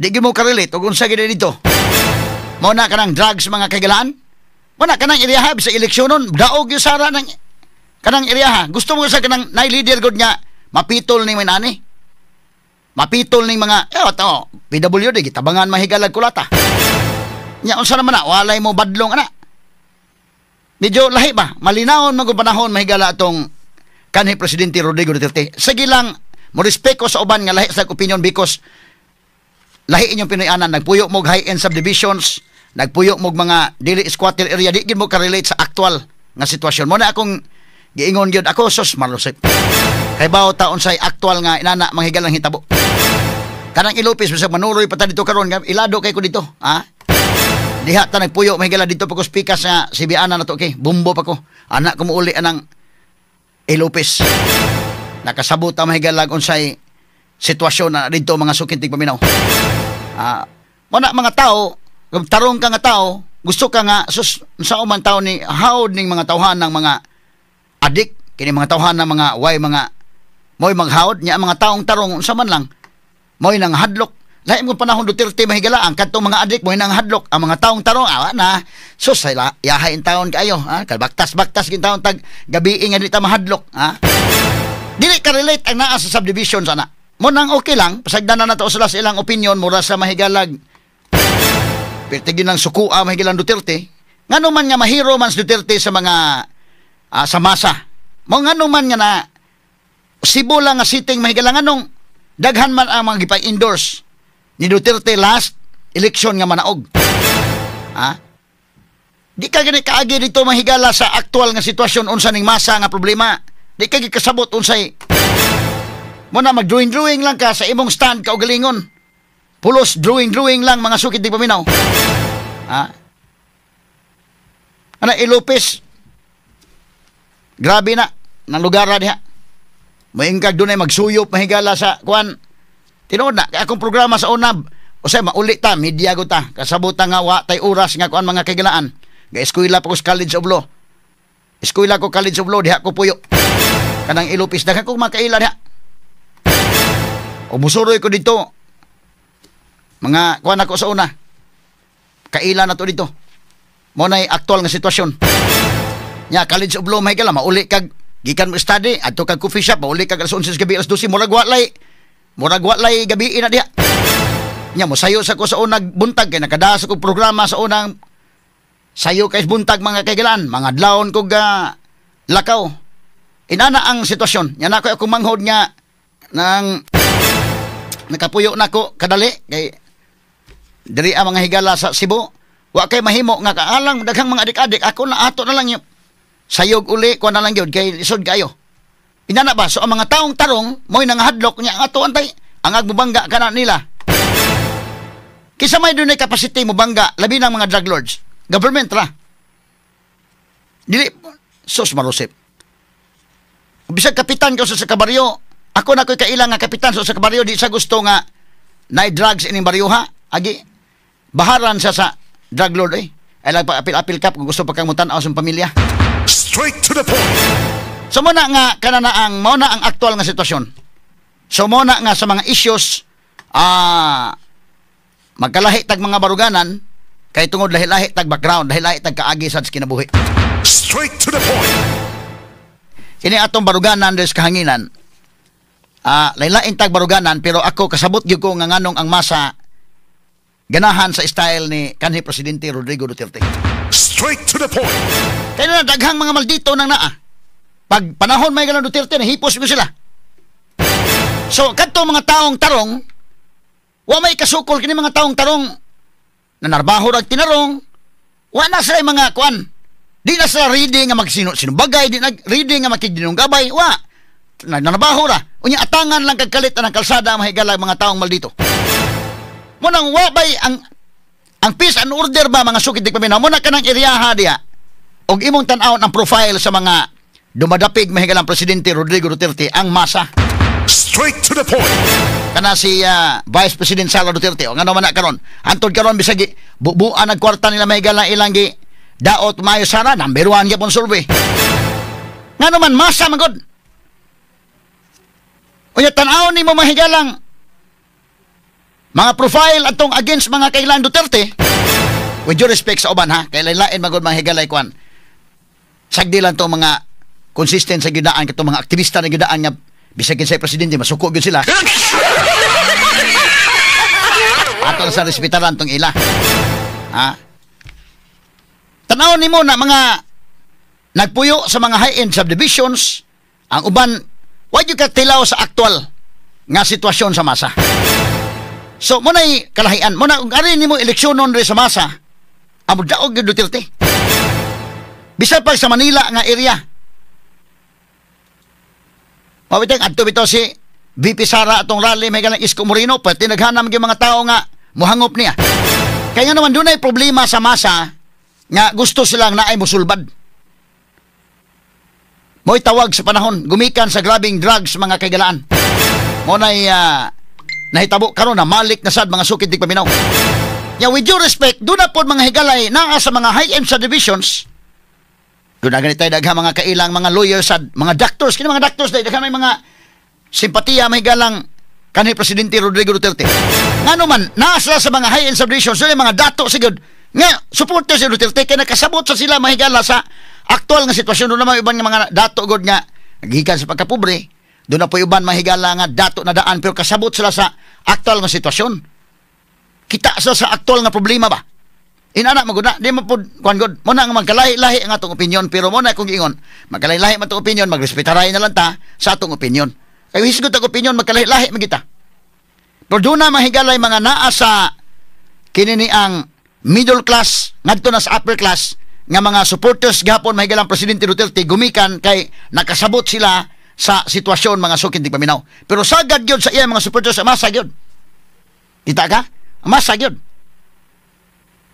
Speaker 2: Di gyud mo karelate og unsa gyud dito. Mo na kanang drugs mga kagalaan. Mo na kanang area sa eleksyonon daog yung sara ng kanang area. Gusto mo sa kanang nay leader gud nga mapitol ning manani. Mapitol ning mga PWD gitabangan mahigalag kulata. Nya unsa naman walay mo badlong ana. Medyo lahi ba? Malinawon man gud panahon mahigala atong kanhi Presidente Rodrigo Duterte. Sige lang mo respeto sa uban nga lahi sa opinion because lahi inyong Pinoyanan nagpuyo mo high-end subdivisions, nagpuyo mo mga dili squatter area di gid mo ka-relate sa actual nga sitwasyon. Mo na akong giingon gyud ako sus marusip. Kay bawo taon say actual nga inana manghigalang hitabo. Kanang Ilopez bisag manuroy pa ta dito karon nga ilado kay ko dito, Diha ta nagpuyo mahigala dito pa ko speaker sa Sibianan na to kay bumbo pa ko. Anak ko muuli anang Ilopez. Nakasabot ta mahigala unsay sitwasyon na dito mga sukintig paminaw. Muna mga tao, tarong ka nga tao, gusto ka nga sa uman tao ni hawd ning mga tawhan ng mga adik, kini mga tawhan ng mga moy maghawd nya mga taong tarong unsa man lang moy nang hadlok. Lahi mo panahon Duterte mahigala ang kadtong mga adik moy nang hadlok ang mga taong tarong na sus yahain taon kaayo kalbaktas-baktas gin taon tag gabi nga di ta mahadlok dili ka relate ang naa sa subdivision sana. Mo nang okay lang, pasagdanan na to sila sa ilang opinion mura sa mahigalag. Pertigin ng sukua mahigalang Duterte. Ngano man nga mahiro man si Duterte sa mga sa masa. Mo ngano man nga na Cebu lang nga sitting mahigalang anong daghan man ang mga gipag-endorse ni Duterte last election nga manaog. Di ka gani kaagi dito mahigala sa aktual nga sitwasyon unsa ning masa nga problema. Di ka gikasabot unsay mo na mag-drawing lang ka sa imong stand ka o galingon. Pulos drawing lang mga sukit di paminaw. Ilopez. Grabe na nang lugar diha. Maingkag dunay magsuyop mahigala sa kuan. Tinuod na akong programa sa UNAB. O say mauli ta media gud ta. Kasabot nga wa tay oras nga kuan mga kagalaan. Ga-eskwela pa ko sa College of Law. Eskwela ko College of Law diha ko puyo. Kanang Ilopez daghan ko makaila diha. O musuroy ko dito. Mga kuan ako sa una. Kaila na to dito. Mo nay aktual nga sitwasyon. Nya college of law mahigala mauli kag gikan mo study adto kag coffee shop mauli kag alas 11 gabi alas 12 murag walay gabi na diha. Nya mo sayo sa ko sa unang buntag kay nakadaas ko programa sa unang sayo kay buntag mga kaigalaan, mga adlawon kog lakaw. Inana ang sitwasyon. Nya nako ako manghod nga nang nakapuyo nako kadali kay diri ang mga higala sa Cebu. Wa kay mahimo nga kaalang daghang mga adik-adik ako na ato na lang yung sayog uli ko na lang yun kay lisod kayo. Inana ba so ang mga taong tarong mo'y nangahadlok niya ang ato antay ang agbubangga kana nila. Kisa may dunay capacity mo bangga labi ng mga drug lords. Government ra. Dili sos marusip. Bisag kapitan ko sa kabaryo, ako na ko'y kailang nga kapitan sa kabaryo di sa gusto nga na drugs ining baryo ha. Agi baharan sa drug lord eh. Ay lang pa apil-apil kap kung gusto pa kang mutan sa pamilya.
Speaker 1: Straight to the point.
Speaker 2: So muna nga muna ang aktual nga sitwasyon. So muna nga sa mga issues magkalahi tag mga baruganan kay tungod lahi-lahi tag background, lahi-lahi tag kaagi sa kinabuhi.
Speaker 1: Straight to the point.
Speaker 2: Kini atong baruganan des kahanginan. Lain-lain tag baruganan pero ako kasabot gyud ko nga nganong ang masa ganahan sa style ni kanhi Presidente Rodrigo Duterte.
Speaker 1: Straight to the point.
Speaker 2: Kaya na daghang mga maldito nang naa. Pag panahon may ganang Duterte, nahipos ko sila. So, kadto mga taong tarong, wa may kasukol kini mga taong tarong na narbaho rag tinarong, wa na sila mga kuan. Di na sila reading nga magsinubagay, di na reading nga makigdinong gabay, wa. Narbaho ra. Unya atangan lang kagkalit ng kalsada mahigala mga taong maldito. Munang wa bay ang peace and order ba mga sukid paminaw mo na kanang iriyaha diya og imong tan-awon ang profile sa mga dumadapig mahigalang Presidente Rodrigo Duterte ang masa.
Speaker 1: Straight to the point.
Speaker 2: Kana si Vice President Sara Duterte o ngano man na karon antod karon bisag bubuan ang kwarta nila mahigalang ilang gi daot mayo Sara number 1 gyapon survey. Ngano man masa magod. Unya tan-awon nimo mahigalang mga profile atong against mga kailan Duterte, with due respect sa uban ha, kay lain magod mga higalay kwan. Sagdi lang to mga consistent sa gidaan katong mga aktivista na gidaan nga bisag sa presidente masuko gyud sila. Aton sa respetaran tong ila. Ha? Tanaw nimo na mga nagpuyo sa mga high-end subdivisions, ang uban wa gyud ka tilaw sa aktual nga sitwasyon sa masa. So, muna'y kalahian. Muna, kung arin ni mo eleksyonon rin sa masa, amo daog yung Duterte. Bisa pa sa Manila nga area. Mawiteng, adto bito si VP Sara atong rally, may galang Isko Moreno, pati naghanam yung mga tao nga muhangop niya. Kaya naman, doon ay problema sa masa nga gusto silang naay musulbad. Mo'y tawag sa panahon, gumikan sa grabing drugs mga kaigalaan. Muna'y nahitabo karon na malik na sad mga sukid tig paminaw. Ya with due respect, do na pod mga higalay naa sa mga high-end subdivisions. Do na ganitay daghang mga kailang mga lawyers sad, mga doctors, kini mga doctors daghang may mga simpatiya mahigalang kanhi Presidente Rodrigo Duterte. Ngano man naa sila sa mga high-end subdivisions, sila mga dato sigud nga supporters si Duterte kay nakasabot sa sila mahigala sa aktual nga sitwasyon. Do na may iban nga mga dato gud nga gikan sa pagkapobre. Doon na po iban mahigala nga dato na daan pero kasabot sila sa aktual nga sitwasyon. Kita sila sa aktual nga problema ba? Inana maguna, di mo po kuan god. Muna nga magkalahi-lahi ang atong opinion pero muna kung ingon, magkalahi-lahi man atong opinion, magrespetaray na lang ta sa atong opinion. Kay hisgot ang opinion magkalahi-lahi magita. Pero doon na mahigalay mga naa sa kinini ang middle class ngadto na sa upper class nga mga supporters gapon mahigalang Presidente Duterte gumikan kay nakasabot sila sa sitwasyon mga sukid di paminaw. Pero sagad gyud sa iya mga supporters masa gyud. Kita ka? Masa gyud.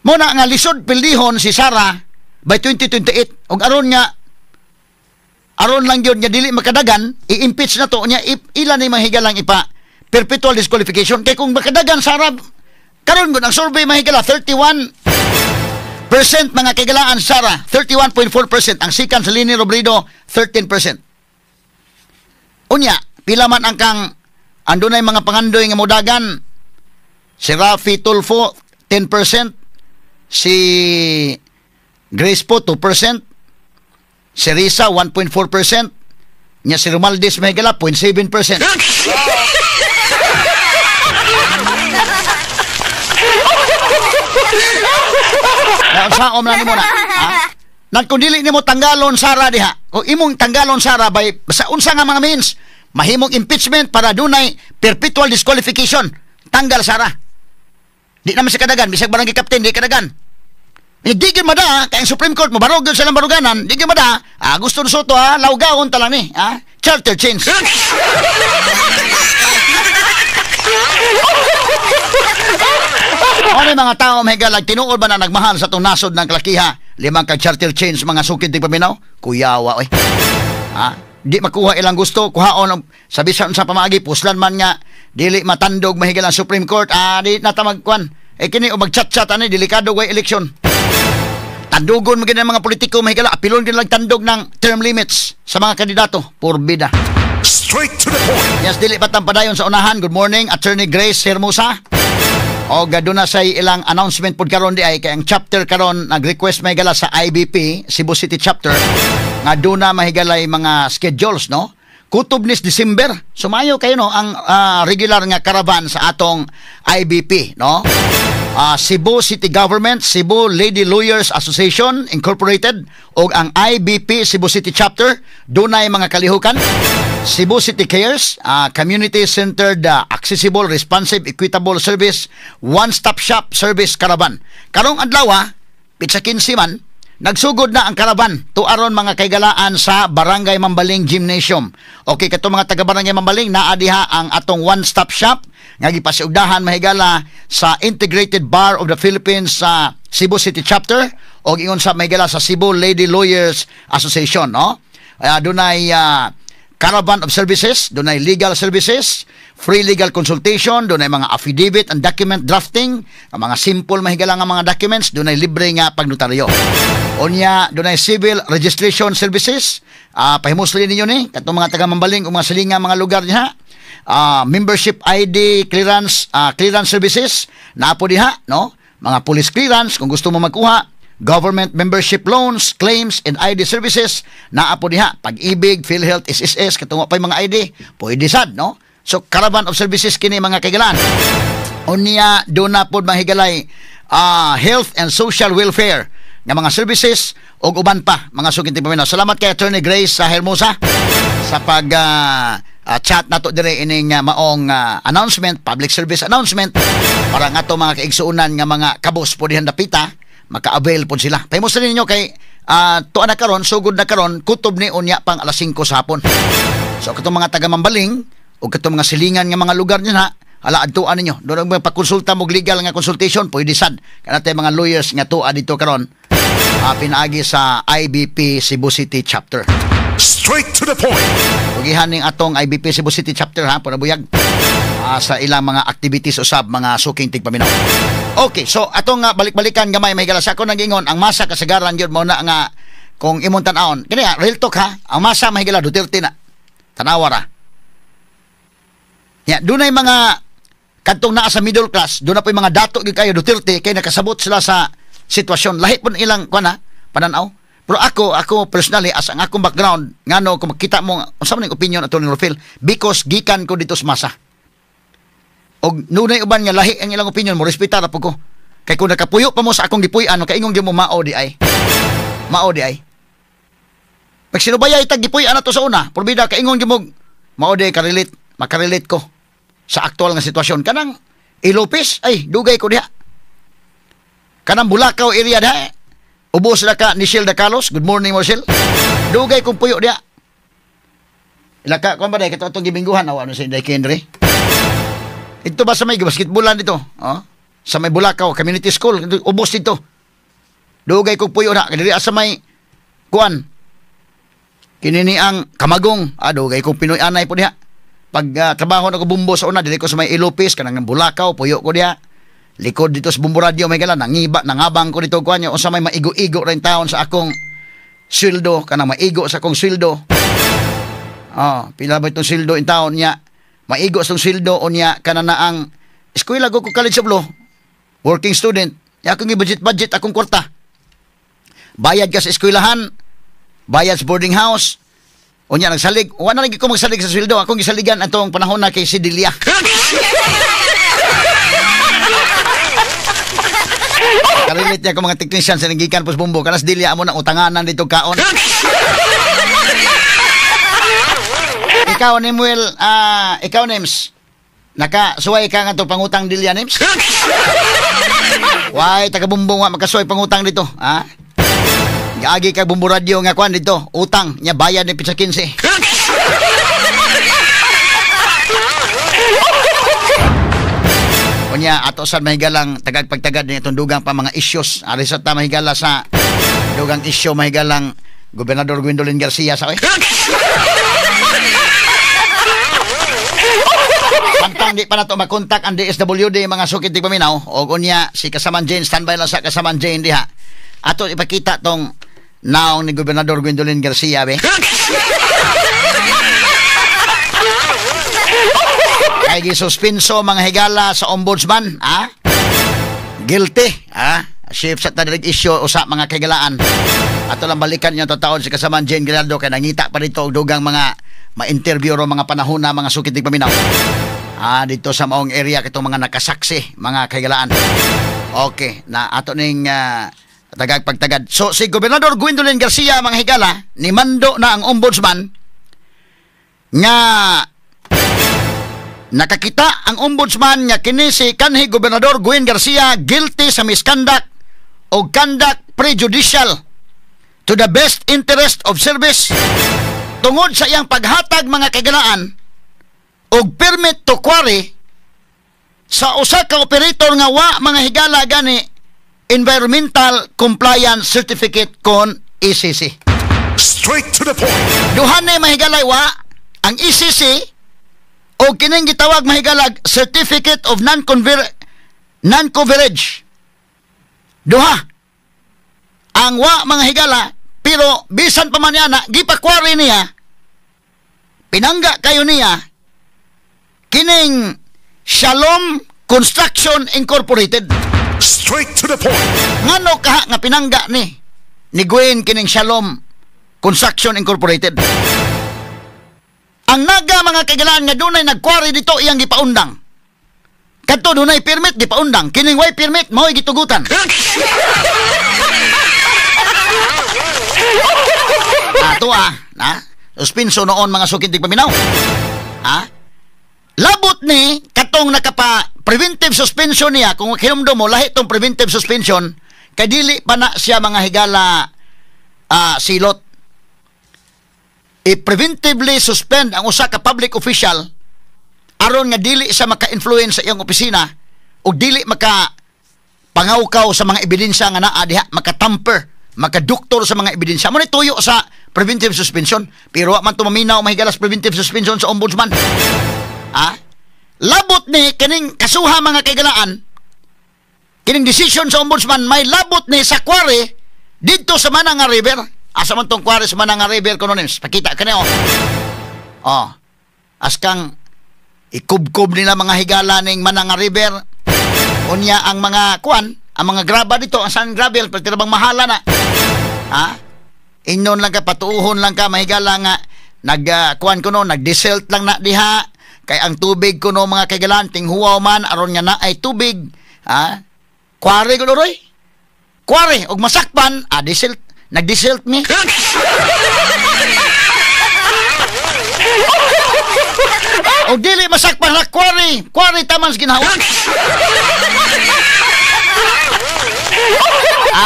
Speaker 2: Muna nga lisod pildihon si Sara by 2028 og aron lang gyud nga dili makadagan i-impeach na to nya ilan ni mahigalang ipa perpetual disqualification kay kung makadagan Sara karon gud ang survey mahigala 31% mga kagalaan Sara 31.4% ang sikan sa Leni Robredo 13%. Unya, pila man ang kang andunay mga pangandoy nga modagan. Si Rafi Tulfo 10%, si Grace po 2%, Si Risa 1.4%. Nya si Romaldes mahigala 0.7%. Saom na nimo na. Nan kung dili nimo tanggalon Sara diha. O imong tanggalon Sara by sa unsa nga mga means, mahimong impeachment para dunay perpetual disqualification. Tanggal Sara. Di naman si kadagan, bisag barangay captain di kadagan. Di gyud mada kay ang Supreme Court mo barog gyud sa baruganan, di gyud mada. Gusto ni Soto lawgaon ta lang ni, charter change. Ano mga tao mahigalag tinuod ba na nagmahal sa itong nasod ng kalakiha? 5 kag charter change mga sukid di paminaw? Kuyawa oy. Di makuha ilang gusto, kuhaon sa bisan sa pamagi puslan man nga dili matandog mahigal ang Supreme Court. Di natamagkuan. Kini o magchat-chat delikado way election. Tandugon mo mga politiko mahigala, apilon din lang tandog ng term limits sa mga kandidato. Purbida.
Speaker 1: Straight to the point.
Speaker 2: Yes, dili batang padayon sa unahan. Good morning, Attorney Grace Hermosa. O gado na sa ilang announcement pod karon di ay kay ang chapter karon nag-request mahigala sa IBP Cebu City chapter nga duna mahigalay mga schedules, no? Kutob nis December. Sumayo kayo no ang regular nga caravan sa atong IBP, no? Cebu City Government, Cebu Lady Lawyers Association Incorporated o ang IBP Cebu City Chapter, dunay mga kalihukan. Cebu City Cares, community-centered, accessible, responsive, equitable service, one-stop shop service caravan. Karong adlaw, pitsa 15 man, nagsugod na ang karaban tuaron mga kaygalaan sa Barangay Mambaling Gymnasium. Okay, kato mga taga Barangay Mambaling, naadiha ang atong one-stop shop nga gipasiugdahan mahigala sa Integrated Bar of the Philippines sa Cebu City Chapter o ingon sa mahigala sa Cebu Lady Lawyers Association, no? Dunay caravan of services, dunay legal services, free legal consultation, dunay mga affidavit and document drafting, mga simple mahigala nga mga documents, dunay libre nga pagnotaryo. Unya, dunay civil registration services, pahimusli ninyo ni, katong mga taga Mambaling o mga silinga mga lugar niya, membership ID clearance services, naapo diha, no? Mga police clearance, kung gusto mo magkuha, government membership loans, claims, and ID services, naapo diha, Pag-ibig, PhilHealth, SSS, katungo pa yung mga ID, pwede sad, no? So, caravan of services kini mga kaigalan. Unya, doon na po mahigalay health and social welfare nga mga services o uban pa, mga sukinting paminaw. Salamat kay Attorney Grace Hermosa sa pag chat nato dire ining maong announcement, public service announcement para nga to mga kaigsuunan nga mga kabos po dihan dapita maka-avail po sila. Pahimusta ninyo kay tuan na karon, sugod na karon, kutob ni unya pang alas 5 sa hapon. So katong mga taga Mambaling o katong mga silingan nga mga lugar niya ala adtuan ninyo. Doon ang pakonsulta mo legal nga consultation, pwede sad. Kanatay mga lawyers nga tuwa dito karon pinaagi sa IBP Cebu City Chapter.
Speaker 1: Straight to the point.
Speaker 2: Ugihan ning atong IBP Cebu City Chapter panabuyag sa ilang mga activities usab mga suking tigpaminaw. Okay, so atong balik-balikan gamay may galas ako nagingon ang masa kasagaran gyud mo na nga kung imong tan-awon. Kini real talk ang masa mahigala Duterte na. Tanawa ra. Ya, dunay mga kadtong naa sa middle class, doon na po yung mga dato gyud kayo Duterte kay nakasabot sila sa sitwasyon. Lahi po ilang pananaw. Pero ako personally as ang akong background ngano kung makita mo unsa man ang opinion ato ni Rufil because gikan ko dito sa masa. Og nunay uban nga lahi ang ilang opinion mo respetar po ko. Kay kung nakapuyo pa mo sa akong gipuy-an kay ingon gyud mo mao di ay. Mao di ay. Pag sinubayay tag gipuy-an ato sa una, porbida kay ingon gyud mo mao di makarelate ko sa aktual nga sitwasyon. Kanang Ilopes ay dugay ko diha. Kanang Bulacau area diha. Ubos na ka ni Shilda Carlos. Good morning, Marcel. Dugay kong puyo diya. Ilaka, kung ba dahi, kato itong gibingguhan, ano si Inday Kendry? Ito ba sa may basketballan dito? Sa may Bulacau, community school. Ubos dito. Dugay kong puyo na. Kadiri sa may, kuan, kinini ang Kamagong. Dugay kong Pinoy anay po diya. Pag trabaho na ko bumbo sa una, dili ko sa may Ilopes, kanang Bulacau, puyo ko diya. Likod dito sa Bumbo Radio may gala nangabang ko dito kuan o sa may maigo-igo rin taon sa akong sweldo kanang maigo sa akong sweldo. Pila ba itong sweldo in taon niya? Maigo sa sweldo o niya kana na ang eskwela ko College of Law. Working student. Ya akong budget akong kwarta. Bayad ka sa eskwelahan, bayad sa boarding house. Unya nagsalig, wa na lagi ko magsalig sa sweldo. Akong gisaligan atong panahon na kay si Delia. Karelate niya ko mga technician sa nagikan pos bumbo. Kanas Delia amo na utanganan dito kaon. Ikaw Nemuel, ikaw Nems. Nakasuway ka nga to pangutang Delia Nems? Why taga bumbong wa makasuway pangutang dito, ha? Gaagi kag bumbo radio nga kwan dito, utang nya bayad ni pizza 15. Unya ato sad mahigalang tagag pagtagad ni itong dugang pa mga issues. Ari sa ta mahigala sa dugang issue mahigalang Gobernador Gwendolyn Garcia sa Pantang di pa na to makontak ang DSWD mga sukit di paminaw o unya si Kasaman Jane standby lang sa Kasaman Jane diha. Ato ipakita tong naong ni Gobernador Gwendolyn Garcia be. Kay gisuspenso mga higala sa ombudsman, ha? Guilty, ha? Chief sa tadirig issue usa mga kagalaan. Ato lang balikan yung taon si Kasaman Jane Giraldo kay nangita pa dito og dugang mga ma-interview ro mga panahon na mga sukit di paminaw. Dito sa maong area kitong mga nakasaksi, mga kagalaan. Okay, na ato ning tagag pagtagad. So si Gobernador Gwendolyn Garcia mga higala ni mando na ang ombudsman nga nakakita ang ombudsman nga kini si kanhi Gobernador Gwen Garcia guilty sa misconduct o conduct prejudicial to the best interest of service tungod sa iyang paghatag mga kagalaan og permit to quarry sa usa ka operator nga wa mga higala gani Environmental Compliance Certificate kon ECC.
Speaker 1: Straight to the point.
Speaker 2: Duhan na mahigalay wa ang ECC o kining gitawag mahigalag Certificate of Non-Coverage. Duha ang wa mga higala pero bisan pa man yana gipakwari niya pinangga kayo niya kining Shalom Construction Incorporated.
Speaker 1: Straight to the point.
Speaker 2: Ngano kaha nga pinangga ni Gwen kining Shalom Construction Incorporated. Ang naga mga kagalaan nga dunay nagkwari dito iyang gipaundang. Kadto dunay permit gipaundang, kining way permit mao'y gitugutan. Ato suspenso noon mga sukid di paminaw. Labot ni katong nakapa preventive suspension niya kung hinumdum mo lahi tong preventive suspension kay dili pa na siya mga higala silot. I-preventively suspend ang usa ka public official aron nga dili sa maka-influence sa iyang opisina o dili maka pangawkaw sa mga ebidensya nga naa diha, maka-tamper, maka-doktor sa mga ebidensya. Mo ni tuyo sa preventive suspension pero wa man tumaminaw mahigalas preventive suspension sa ombudsman. Labot ni kining kasuha mga kagalaan kining decision sa ombudsman may labot ni sa quarry dito sa Mananga River. Asa man tong quarry sa Mananga River Cononims? Pakita ka niyo. Askang ikubkob nila mga higala ning Mananga River. Unya ang mga kuan, ang mga graba dito, ang sand gravel, pati bang mahala na. Ingnon lang ka, patuuhon lang ka, mahigala nga, kuan ko no, nag-desalt lang na diha. Kay ang tubig ko no mga kagalan, tinghuwaw man, aron nga na ay tubig. Quarry ko roy. Quarry, og masakpan, desalt. Nag-desalt mi. O dili masakpan na quarry. Quarry tamang ginhawa.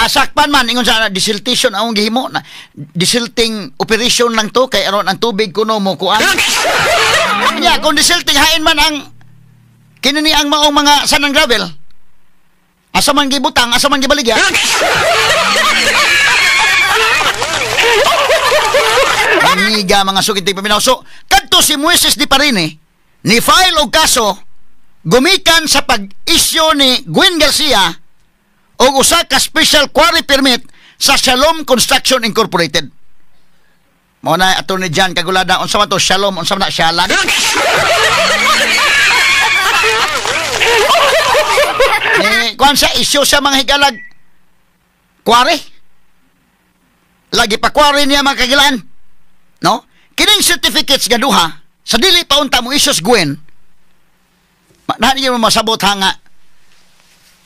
Speaker 2: Sakpan man ingon sa desiltation ang gihimo na desilting operation lang to kay aron ang tubig kuno mo kuan. Nya kung desilting hain man ang kinini ang maong mga sanang gravel. Asa man gibutang, asa man gibaligya. Amiga mga sukit paminaw. So, kadto si Moises Di Parine ni file og kaso gumikan sa pag-issue ni Gwen Garcia og usa ka special quarry permit sa Shalom Construction Incorporated. Mo na Attorney John Kagulada unsa man to Shalom unsa man na Shalan? Kuan sa issue sa mga higalag quarry. lagi pa kwari niya mga kagilaan. No? Kining certificates nga duha, sa dili pa unta mo isos Gwen, nahali mo masabot ha nga,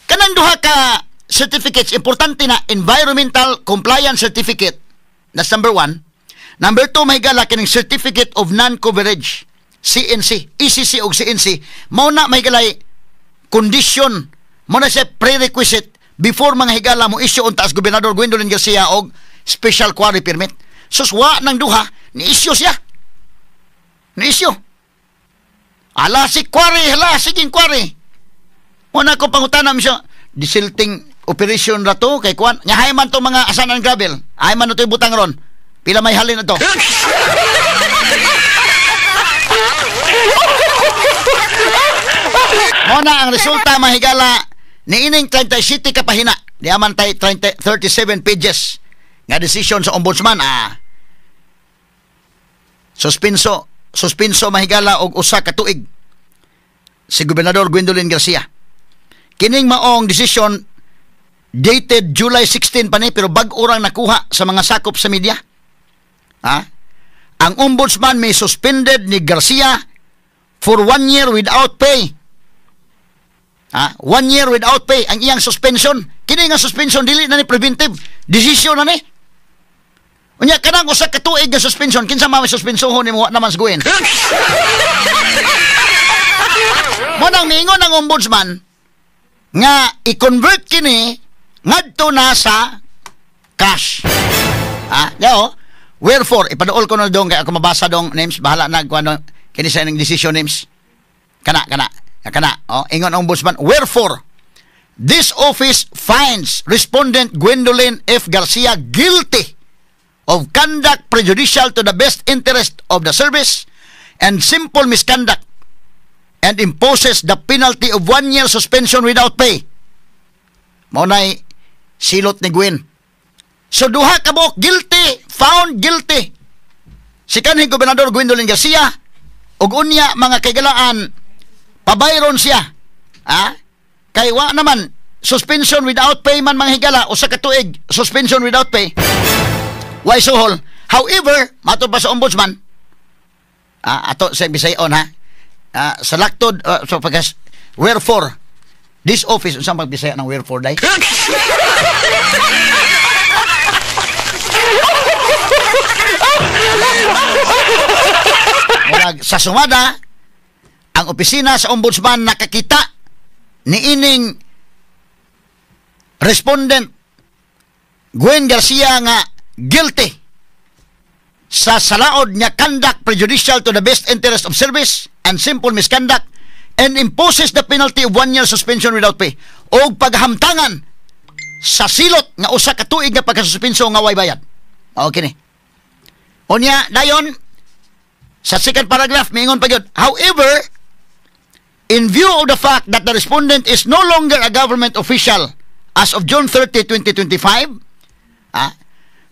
Speaker 2: kanang duha ka certificates, importante na Environmental Compliance Certificate, that's number 1. Number 2, mahigala kining Certificate of Non-Coverage, CNC, ECC o CNC, mao na mahigalay condition, mao na siya prerequisite before mga higala mo issue unta as Gobernador Gwendolyn Garcia og special quarry permit. Suswa ng duha, ni-issue siya. Ni-issue. Ala si quarry, hala, siging quarry. Muna ko pangutanam siya, disilting operation na to, kay Kwan, nyahay man to mga asanan gravel, ay man ito butang ron. Pila may halin na to. Muna ang resulta mahigala ni ining 37 kapahina. Di aman tay 37 pages nga decision sa ombudsman. Suspenso mahigala og usa ka tuig si Gobernador Gwendolyn Garcia. Kining maong decision dated July 16 pa ni, pero bag-o rang nakuha sa mga sakop sa media. Ang ombudsman may suspended ni Garcia for 1 year without pay. 1 year without pay ang iyang suspension. Kini nga suspension dili na ni preventive, decision na ni. Unya kanang usa ka tuig nga suspension, kinsa man may suspensohon nimo naman siguin. Mo nang miingon ang ombudsman nga i-convert kini ngadto na sa cash. Yo, wherefore ipaduol ko na dong kay ako mabasa dong names, bahala na kuno kini sa ning decision names. Kana. Ingon ang ombudsman, wherefore this office finds respondent Gwendolyn F. Garcia guilty of conduct prejudicial to the best interest of the service and simple misconduct, and imposes the penalty of 1 year suspension without pay. Maunay silot ni Gwen. So duha ka buok guilty, found guilty. Si kanhi Gobernador Gwendolyn Garcia ug unya mga kagalaan pabayron siya. Kay wa naman suspension without pay man mga higala usa ka tuig suspension without pay. Why so hol? However, mato pa sa ombudsman, ato sa Bisayon sa laktod, so pagkas, wherefore, this office, saan magbisaya ng wherefore, day? Sa sumada, ang opisina sa ombudsman nakakita ni ining respondent Gwen Garcia nga guilty sa salaod niya conduct prejudicial to the best interest of service and simple misconduct, and imposes the penalty of 1 year suspension without pay o paghamtangan sa silot nga usa ka tuig nga pagkasuspenso nga way bayad. Okay ni. Unya dayon sa second paragraph mingon pa gyud, however, in view of the fact that the respondent is no longer a government official as of June 30, 2025,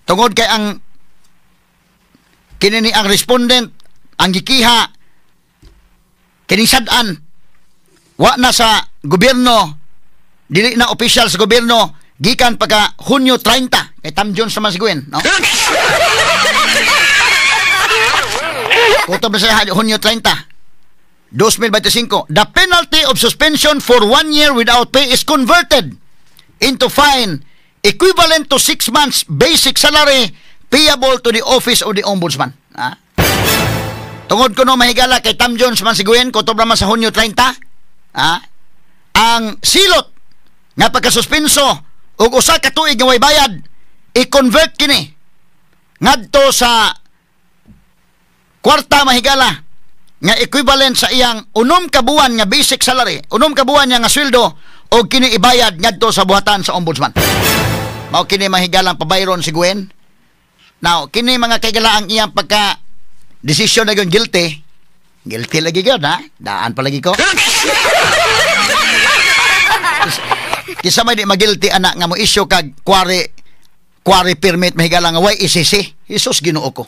Speaker 2: tungod kay ang kinini ang respondent ang gikiha kining sad-an wa na sa gobyerno, dili na official sa gobyerno gikan pagka Hunyo 30 kay Tam Jones naman siguen, no? Kutob na sa Hunyo 30 2025, the penalty of suspension for 1 year without pay is converted into fine equivalent to 6 months basic salary payable to the office of the ombudsman. Tungod ko no mahigala kay Tam Jones man siguen, kutob naman sa Hunyo 30, ang silot nga pagkasuspenso ug usa ka tuig nga way bayad, i-convert kini ngadto sa kwarta mahigala nga equivalent sa iyang 6 ka buwan nga basic salary, 6 ka buwan nga sweldo, o kini ibayad ngadto sa buhatan sa ombudsman. Mao kini mahigalang pabayron si Gwen. Now, kini mga kaigala ang iyang pagka decision na yung guilty lagi gyud, daan pa lagi ko. Kisa may di magilty anak nga mo issue kag quarry permit mahigalang nga way ICC. Jesus Ginoo ko.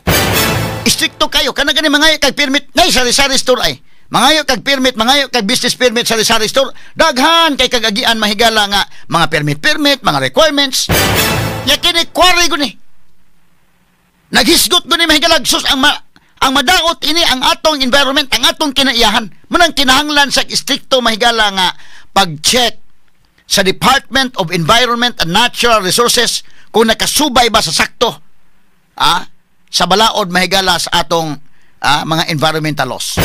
Speaker 2: Stricto kayo kana gani mangayo kag permit ngay sari-sari store ay. Mangayo kag permit, mangayo kag business permit sa sari store. Daghan kay kagagian mahigala nga mga permit, mga requirements. Ya kini quarry guni. Naghisgot ko ni mahigalag sus ang madaot ini ang atong environment, ang atong kinaiyahan. Manang kinahanglan sa istrikto mahigala nga pag-check sa Department of Environment and Natural Resources kung nakasubay ba sa sakto sa balaod mahigala sa atong mga environmental laws.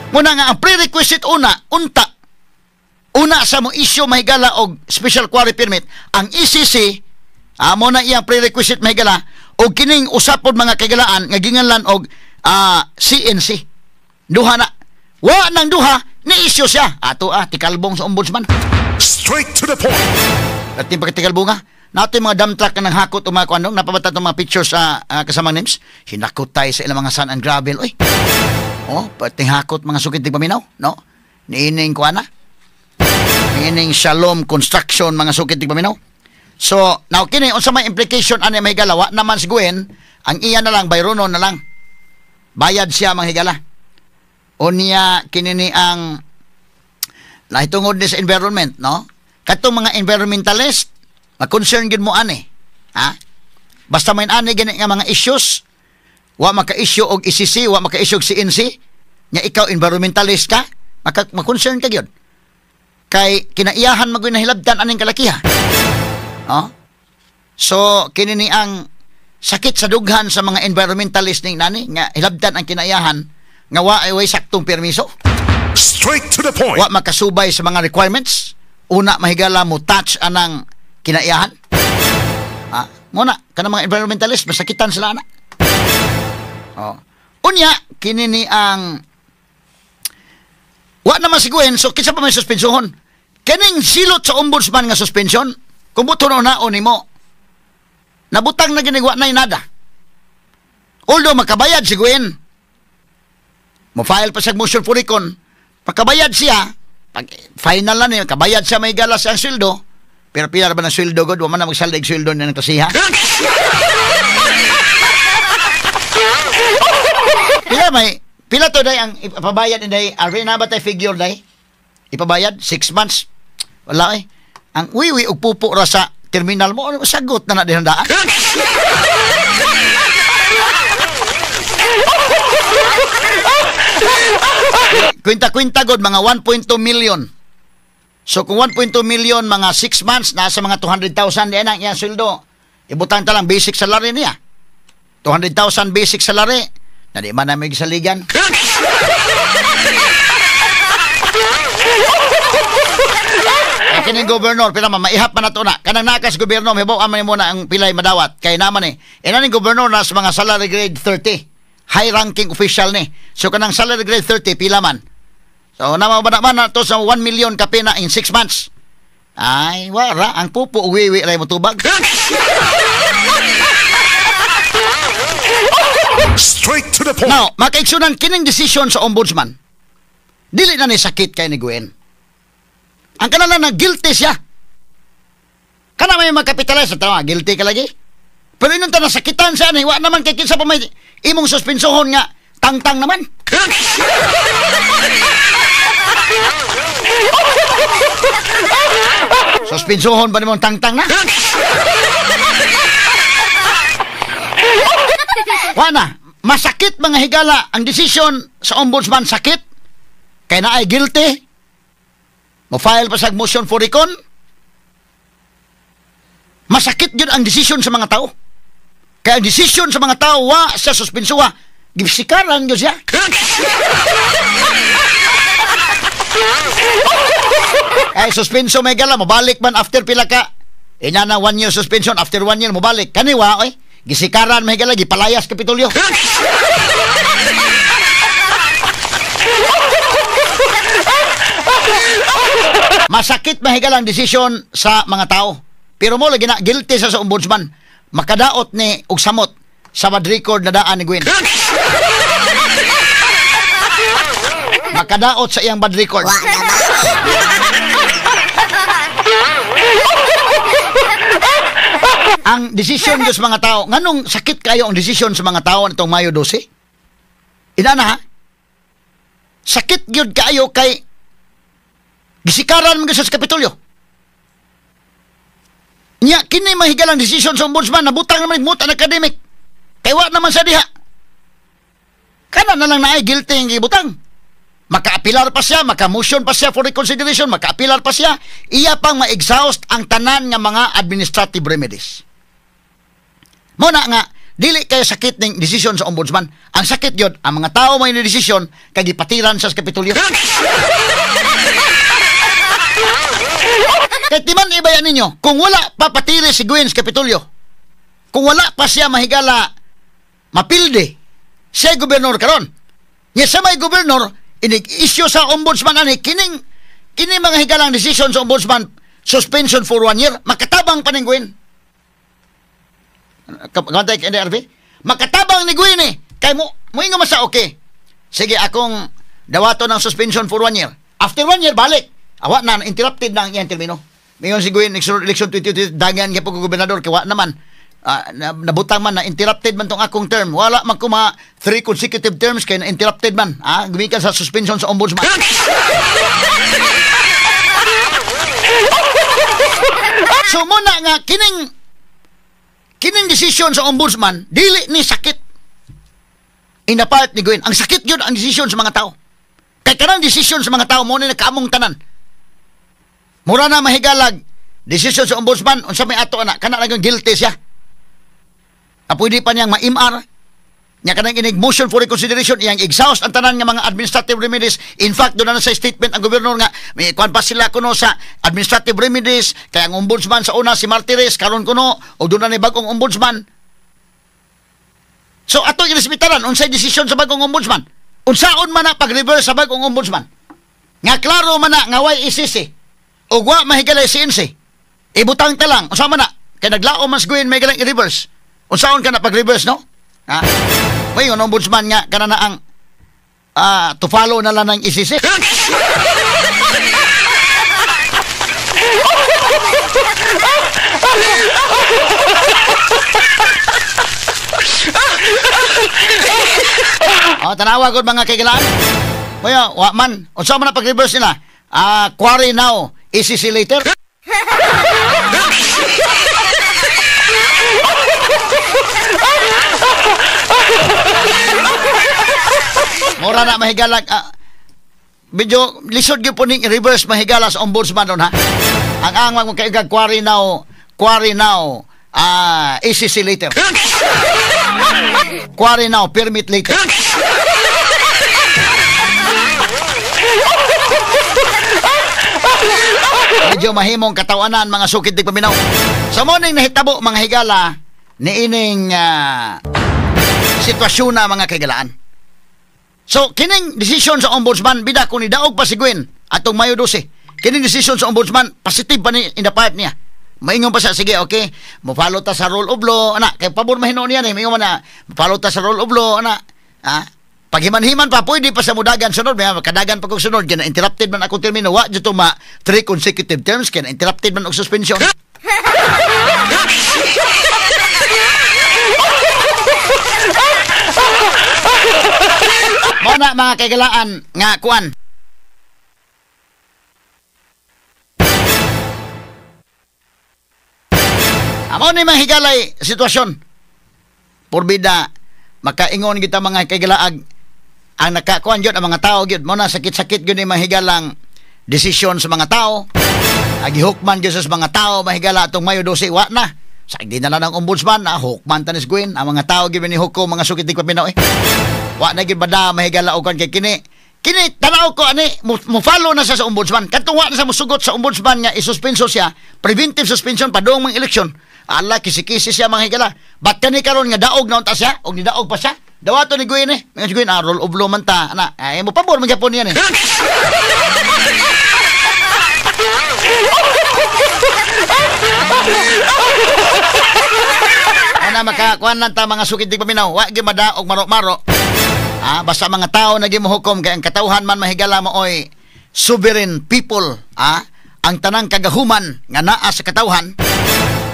Speaker 2: Muna nga ang prerequisite unta sa mong issue mahigala og special quarry permit, ang ECC mo na iyang prerequisite mahigala og kining usapod mga kagalaan nga ginganlan og CNC. Duha na. Wa nang duha ni issue siya. Ato tikalbong sa ombudsman.
Speaker 1: Straight to the point.
Speaker 2: At yung pagtikalbong nato yung mga dump truck na nanghakot o mga kuandong, napabata itong mga pictures sa kasamang names. Hinakot tayo sa ilang mga sand and gravel. Oy. Pating hakot mga sukit di paminaw. No? Niining kuana. Niining Shalom Construction mga sukit di paminaw. So, now kini unsa may implication ani may galawa naman siguin, ang iya na lang bayronon na lang. Bayad siya mga higala. Unya kini ni ang lahitungod ni sa environment, no? Katong mga environmentalist, ma-concern gid mo ani. Basta may ani gani nga mga issues, wa maka-issue og ECC, wa maka-issue og CNC, nya ikaw environmentalist ka, ma-concern ka gyud. Kay kinaiyahan magoy na hilabtan aning kalakiha. So kini ni ang sakit sa dughan sa mga environmentalist ning nani nga hilabtan ang kinaiyahan nga way saktong permiso.
Speaker 1: Straight to the point.
Speaker 2: Wa makasubay sa mga requirements. Una mahigala mo touch anang kinaiyahan. Muna kanang mga environmentalist masakitan sila ana. Unya kini ni ang wa naman siguin, so kinsa pa may suspensohon. Kaning silot sa ombudsman nga suspension, kung buto na nimo, nabutang na ginigwa na nada. Although makabayad siguin, mo-file pa sa motion for recon, pagkabayad siya, pag final na niya, kabayad siya may galas ang sweldo, pero pila ba ng sweldo god, wa man na magsaldig sweldo na ng tasiha. Pila to day ang ipabayad day, arena ba tay figure day? Ipabayad 6 months. Wala ang wiwi og pupo ra sa terminal mo, sagot na din handaan. Kwenta-kwenta god mga 1.2 million. So kung 1.2 million mga 6 months nasa mga 200,000 din ang iyang sweldo. Ibutang ta lang basic salary niya. 200,000 basic salary. Na di man na may gisaligan. Kining gobernador pila maihap man nato na kanang nakas gobyerno mahibaw man mo na ang pilay madawat kay naman inaning gobernador na sa mga salary grade 30 high ranking official ni so kanang salary grade 30 pila man so naman na to sa 1 million ka pina in 6 months ay wala ang pupo uwiwi ray mo tubag.
Speaker 1: Straight to the point.
Speaker 2: Now makaigsunan kining decision sa ombudsman dili na ni sakit kay ni Gwen. Ang kanala na guilty siya. Kana may makapitalize sa tawa, guilty ka lagi. Pero inunta na sakitan siya, wa naman kay kinsa pa may imong suspensohon nga tangtang naman. Suspensohon ba nimong tangtang na? Wana, masakit mga higala ang desisyon sa ombudsman sakit. Kaya na ay guilty. Mo-file pa sa motion for recon. Masakit yun ang desisyon sa mga tao. Kaya ang desisyon sa mga tao, wa sa suspensuha. Gibsikaran yun siya. Ay, suspenso may gala, mabalik man after pila ka. Ina na 1 year suspension, after 1 year mabalik. Kaniwa, oy. Gisikaran may gala, gipalayas Kapitolyo. Masakit mahigal ang desisyon sa mga tao. Pero mo lagi na guilty sa ombudsman. Makadaot ni og samot sa bad record na daan ni Gwen. Makadaot sa iyang bad record. Ang desisyon sa mga tao, nganong sakit kayo ang desisyon sa mga tao nitong Mayo 12? Ina na ha? Sakit gyud kayo kay gisikaran mo sa Kapitolyo. Nya kini mahigal ang desisyon sa ombudsman nabutang naman mutan academic. Kay wa naman sa diha. Kana na lang naay guilty ang gibutang. Maka-apilar pa siya, maka-motion pa siya for reconsideration, maka-apilar pa siya, iya pang ma-exhaust ang tanan nga mga administrative remedies. Muna nga, dili kayo sakit ng desisyon sa ombudsman. Ang sakit yun, ang mga tao may desisyon, kagipatiran sa Kapitolyo. Kahit di man ibayan ninyo, kung wala papatiri si Gwen sa Kapitolyo, kung wala pa siya mahigala, mapilde, siya gobernador karon. Nga sa may gobernador, inig-issue sa ombudsman ani, kining mga higalang desisyon sa ombudsman, suspension for 1 year, makatabang pa ng Gwen. Kantay ka NRV? Makatabang ni Gwen eh. Kaya mo ingo masa, okay. Sige, akong dawato ng suspension for 1 year. After 1 year, balik. Awa na, interrupted na ang iyang termino. Ngayon si Gwen, election 2020, dagan kaya po gobernador, kaya naman. Nabutang man, na interrupted man tong akong term. Wala man ko 3 consecutive terms, kaya na interrupted man. Gumikan sa suspension sa ombudsman. So muna nga, kining desisyon sa ombudsman, dili ni sakit. Inapart ni Gwen. Ang sakit yun ang desisyon sa mga tao. Kaya kanang desisyon sa mga tao, muna na kaamong tanan. Mura na mahigalag, desisyon sa ombudsman, unsa may ato na, kana lang guilty siya. Pwede pa niyang ma-MR, niya kanang inig motion for reconsideration, iyang exhaust ang tanan nga mga administrative remedies. In fact, doon na sa statement ang gobernador nga, may kuhan pa sila kuno sa administrative remedies, kaya ang ombudsman sa una si Martires, karon kuno, o doon na ni bagong ombudsman. So, ato iresbitaran, unsay desisyon sa bagong ombudsman. Unsaon man na pag-reverse sa bagong ombudsman. Nga klaro man na, nga way isisi, o wa mahigalay CNC. Ibutang ta lang, unsa man na, kaya naglao mas Gwen may galang i-reverse. Unsaon ka na pag-reverse, no? May yung ombudsman nga, kana na ang to follow na lang ng isisi. Tanawa ko mga kaigalaan. Kaya, man, unsa man na pag-reverse nila? Quarry now, isisi later. Mura na mahigalag. Medyo lisod gyud po ning reverse mahigala sa ombudsman doon, ha. Ang angwag mo kaigag quarry now, ACC later. Quarry now, permit later. Medyo mahimong katawanan mga sukid dig paminaw. Sa morning nahitabo mga higala ni ining sitwasyon na mga kaigalaan. So, kining desisyon sa ombudsman, bida kung nidaog pa si Gwen atong Mayo 12, kining desisyon sa ombudsman, positive pa ni in the part niya. Maingon pa siya, sige, okay, mo-follow ta sa rule of law, anak, kay pabor mahino niya, maingon man na, mo-follow ta sa rule of law, anak, paghiman-himan pa, pwede pa sa mudagan sunod, may kadagan pa kong sunod, kaya na-interrupted man akong termino, wa, dito 3 consecutive terms, kaya na-interrupted man og suspension. Muna mga kaigalaan nga kuan. Amo ni mahigalay sitwasyon. Porbida makaingon kita mga kaigalaag ang nakakuan gyud ang mga tao gyud. Muna sakit-sakit gyud ni mahigalang desisyon sa mga tao. Agihukman gyud sa mga tao mahigala atong Mayo 12 wa na. Sa di na lang ng ombudsman na hukman tanis Gwen ang mga tao gyud ni hukom mga sukit dig paminaw wa na gid bada mahigala og kay kini tanaw ko ani mo follow na sa ombudsman kadtong wa na sa musugot sa ombudsman nga isuspenso siya preventive suspension padung mga eleksyon ala kisi-kisi siya mga higala bat kani karon nga daog na unta siya og nidaog pa siya dawato ni Gwen mga Gwen roll of law man ta ana ay mo pabor man gyapon niya ana makakuan lang ta mga sukid dig paminaw wa gyud madaog maro-maro. Basta mga tao na gimuhukom kay ang katawhan man mahigala mo oy sovereign people, ang tanang kagahuman nga naa sa katawhan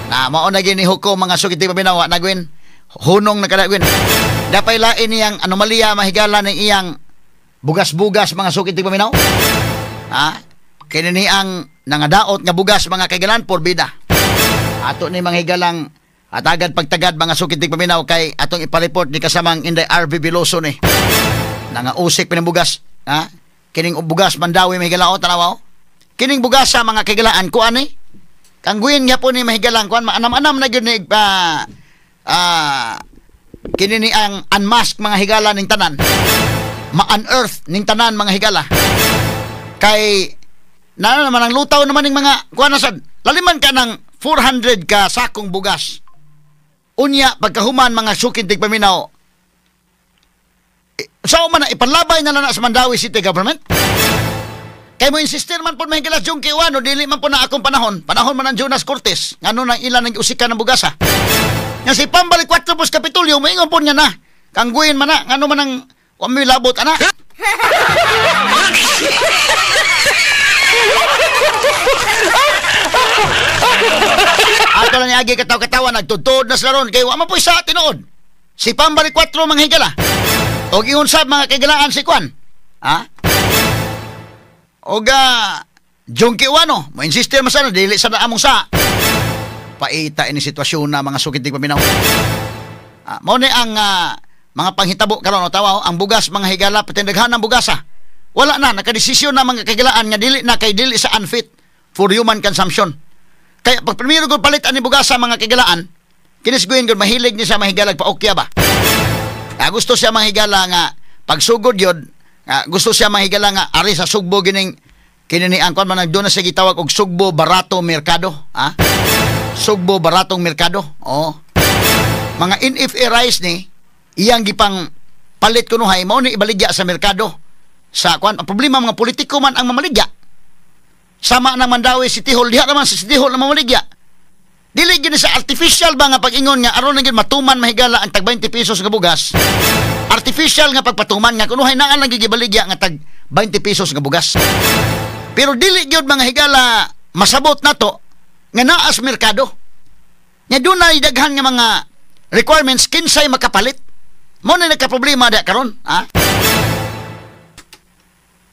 Speaker 2: na mao na gini hukom mga sukid dig paminaw na Gwen hunong na kada Gwen dapay lain niyang anomalya mahigala ning iyang bugas-bugas mga sukid dig paminaw kini ni ang nangadaot nga bugas mga kaigalan porbida ato ni mga higalang At agad pagtagad mga sukitig paminaw kay atong ipaliport ni kasamang Inday RV Veloso ni. Nangausik pinambugas, ha? Kining bugas Mandawi mahigala o tanaw. Kining bugas sa mga kagilaan ko ani. Kangguin nga po ni mahigalang kuan maanam-anam na gyud ni kini ni ang unmask mga higala ning tanan. Ma-unearth ning tanan mga higala. Kay naman ang lutaw naman ning mga kuan sad. Laliman ka ng 400 ka sakong bugas. Unya pagkahuman mga sukintig paminaw. Sao man na ipanlabay na lang sa Mandawi City Government? Kay mo insistir man po mahigala Junki Uwano, dili man po na akong panahon man ng Jonas Cortez, ngano nang ilan ng usika ng bugasa. Nga si Pambalik 4 Pus Kapitulyo, maingon po niya na, kangguin man na, ngano man ang umilabot, ana. Ato lang niagi kataw-katawa, nagtutod na sila ron, kaya wama po isa tinuod. Si Pambalik 4 mga higala. O giunsab mga kagalaan si Kwan. Ha? Oga Junki Uwano, mo insistir masana dili sa among sa. Paita ini sitwasyon na mga sukitig paminaw. Mao ni ang mga panghitabo karon tawa ang bugas mga higala patindaghan ng bugasa. Wala na nakadesisyon na mga kagalaan nga dili na kay dili sa unfit for human consumption. Kaya pag primero gud palit ani bugasa mga kagalaan, kinisguin gud mahilig ni sa mahigalag paokya ba. Gusto siya mahigala nga pagsugod yun, gusto siya mahigala nga ari sa sugbo gining kinini ang kon man doon na siya gitawag og sugbo barato merkado, ha? Sugbo baratong merkado. Oh. Mga NFA rice ni iyang gipang palit kunuhay mao ni ibaligya sa merkado. Sa kon ang problema mga politiko man ang mamaligya. Sama nang Mandawi City Hall diha naman sa City Hall na mamaligya. Dili gyud sa artificial ba nga pag-ingon nga aron na gyud matuman mahigala ang tag 20 pesos nga bugas. Artificial nga pagpatuman nga kunuhay naa lang gigibaligya nga tag 20 pesos nga bugas. Pero dili gyud mga higala masabot nato nga naa sa merkado. Nya dunay daghan nga mga requirements kinsay makapalit. Mo na nagka-problema da karon, ha?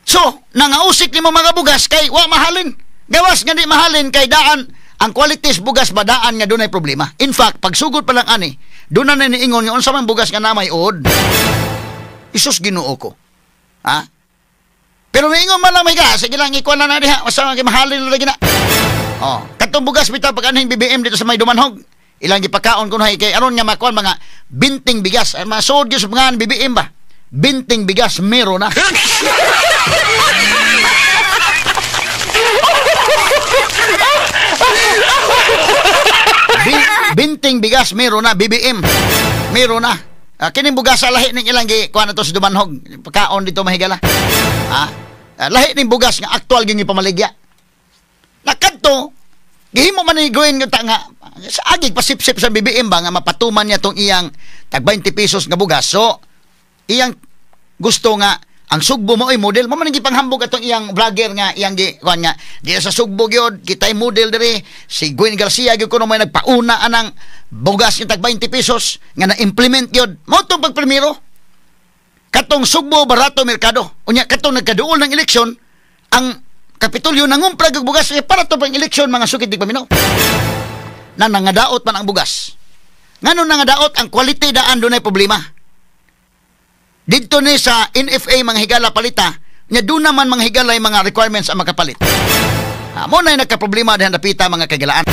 Speaker 2: So, nangausik nimo mga bugas kay wa mahalin. Gawas nga di mahalin kay daan ang qualities bugas badaan nga dunay problema. In fact, pagsugod pa lang ani, doon na niingon nga unsa man bugas nga namay od. Isus Ginoo ko. Ha? Pero niingon man lang may gas, sige lang ikuan na diha, asa nga mahalin lagi na. Oh, katong bugas bitaw pag anhing BBM dito sa may Dumanhog. Ilang gipakaon kuno kay aron nga makuan mga binting bigas, mga sodyo sa mga BBM ba. Binting bigas meron na. Binting bigas meron na, BBM meron na. Kining bugas sa lahi ning ilang kuan na to sa Dumanhog, pagkaon dito mahigala. Lahi ning bugas nga aktual gyud pamaligya. Nakadto gihimo man ni goin nga nga sa agig pasipsip sa BBM ba nga mapatuman niya tong iyang tag 20 pesos nga bugas. So iyang gusto nga ang sugbo mo ay model mo man gipanghambog atong iyang vlogger nga iyang kuan nga di sa sugbo gyud kitay model diri si Gwen Garcia gyud kuno may nagpauna anang bugas nga tag 20 pesos nga na-implement gyud mo tong pagprimero katong sugbo barato merkado unya katong nagkaduol ng eleksyon ang Kapitulyo nangumpra og bugas para to pang eleksyon mga sukid dig paminaw na nangadaot man ang bugas ngano nangadaot ang quality daan dunay problema. Dito ni sa NFA mga higala palita, nya doon naman mga higala yung mga requirements ang makapalit. Mo na yung nagka-problema dahil napita mga kagalaan.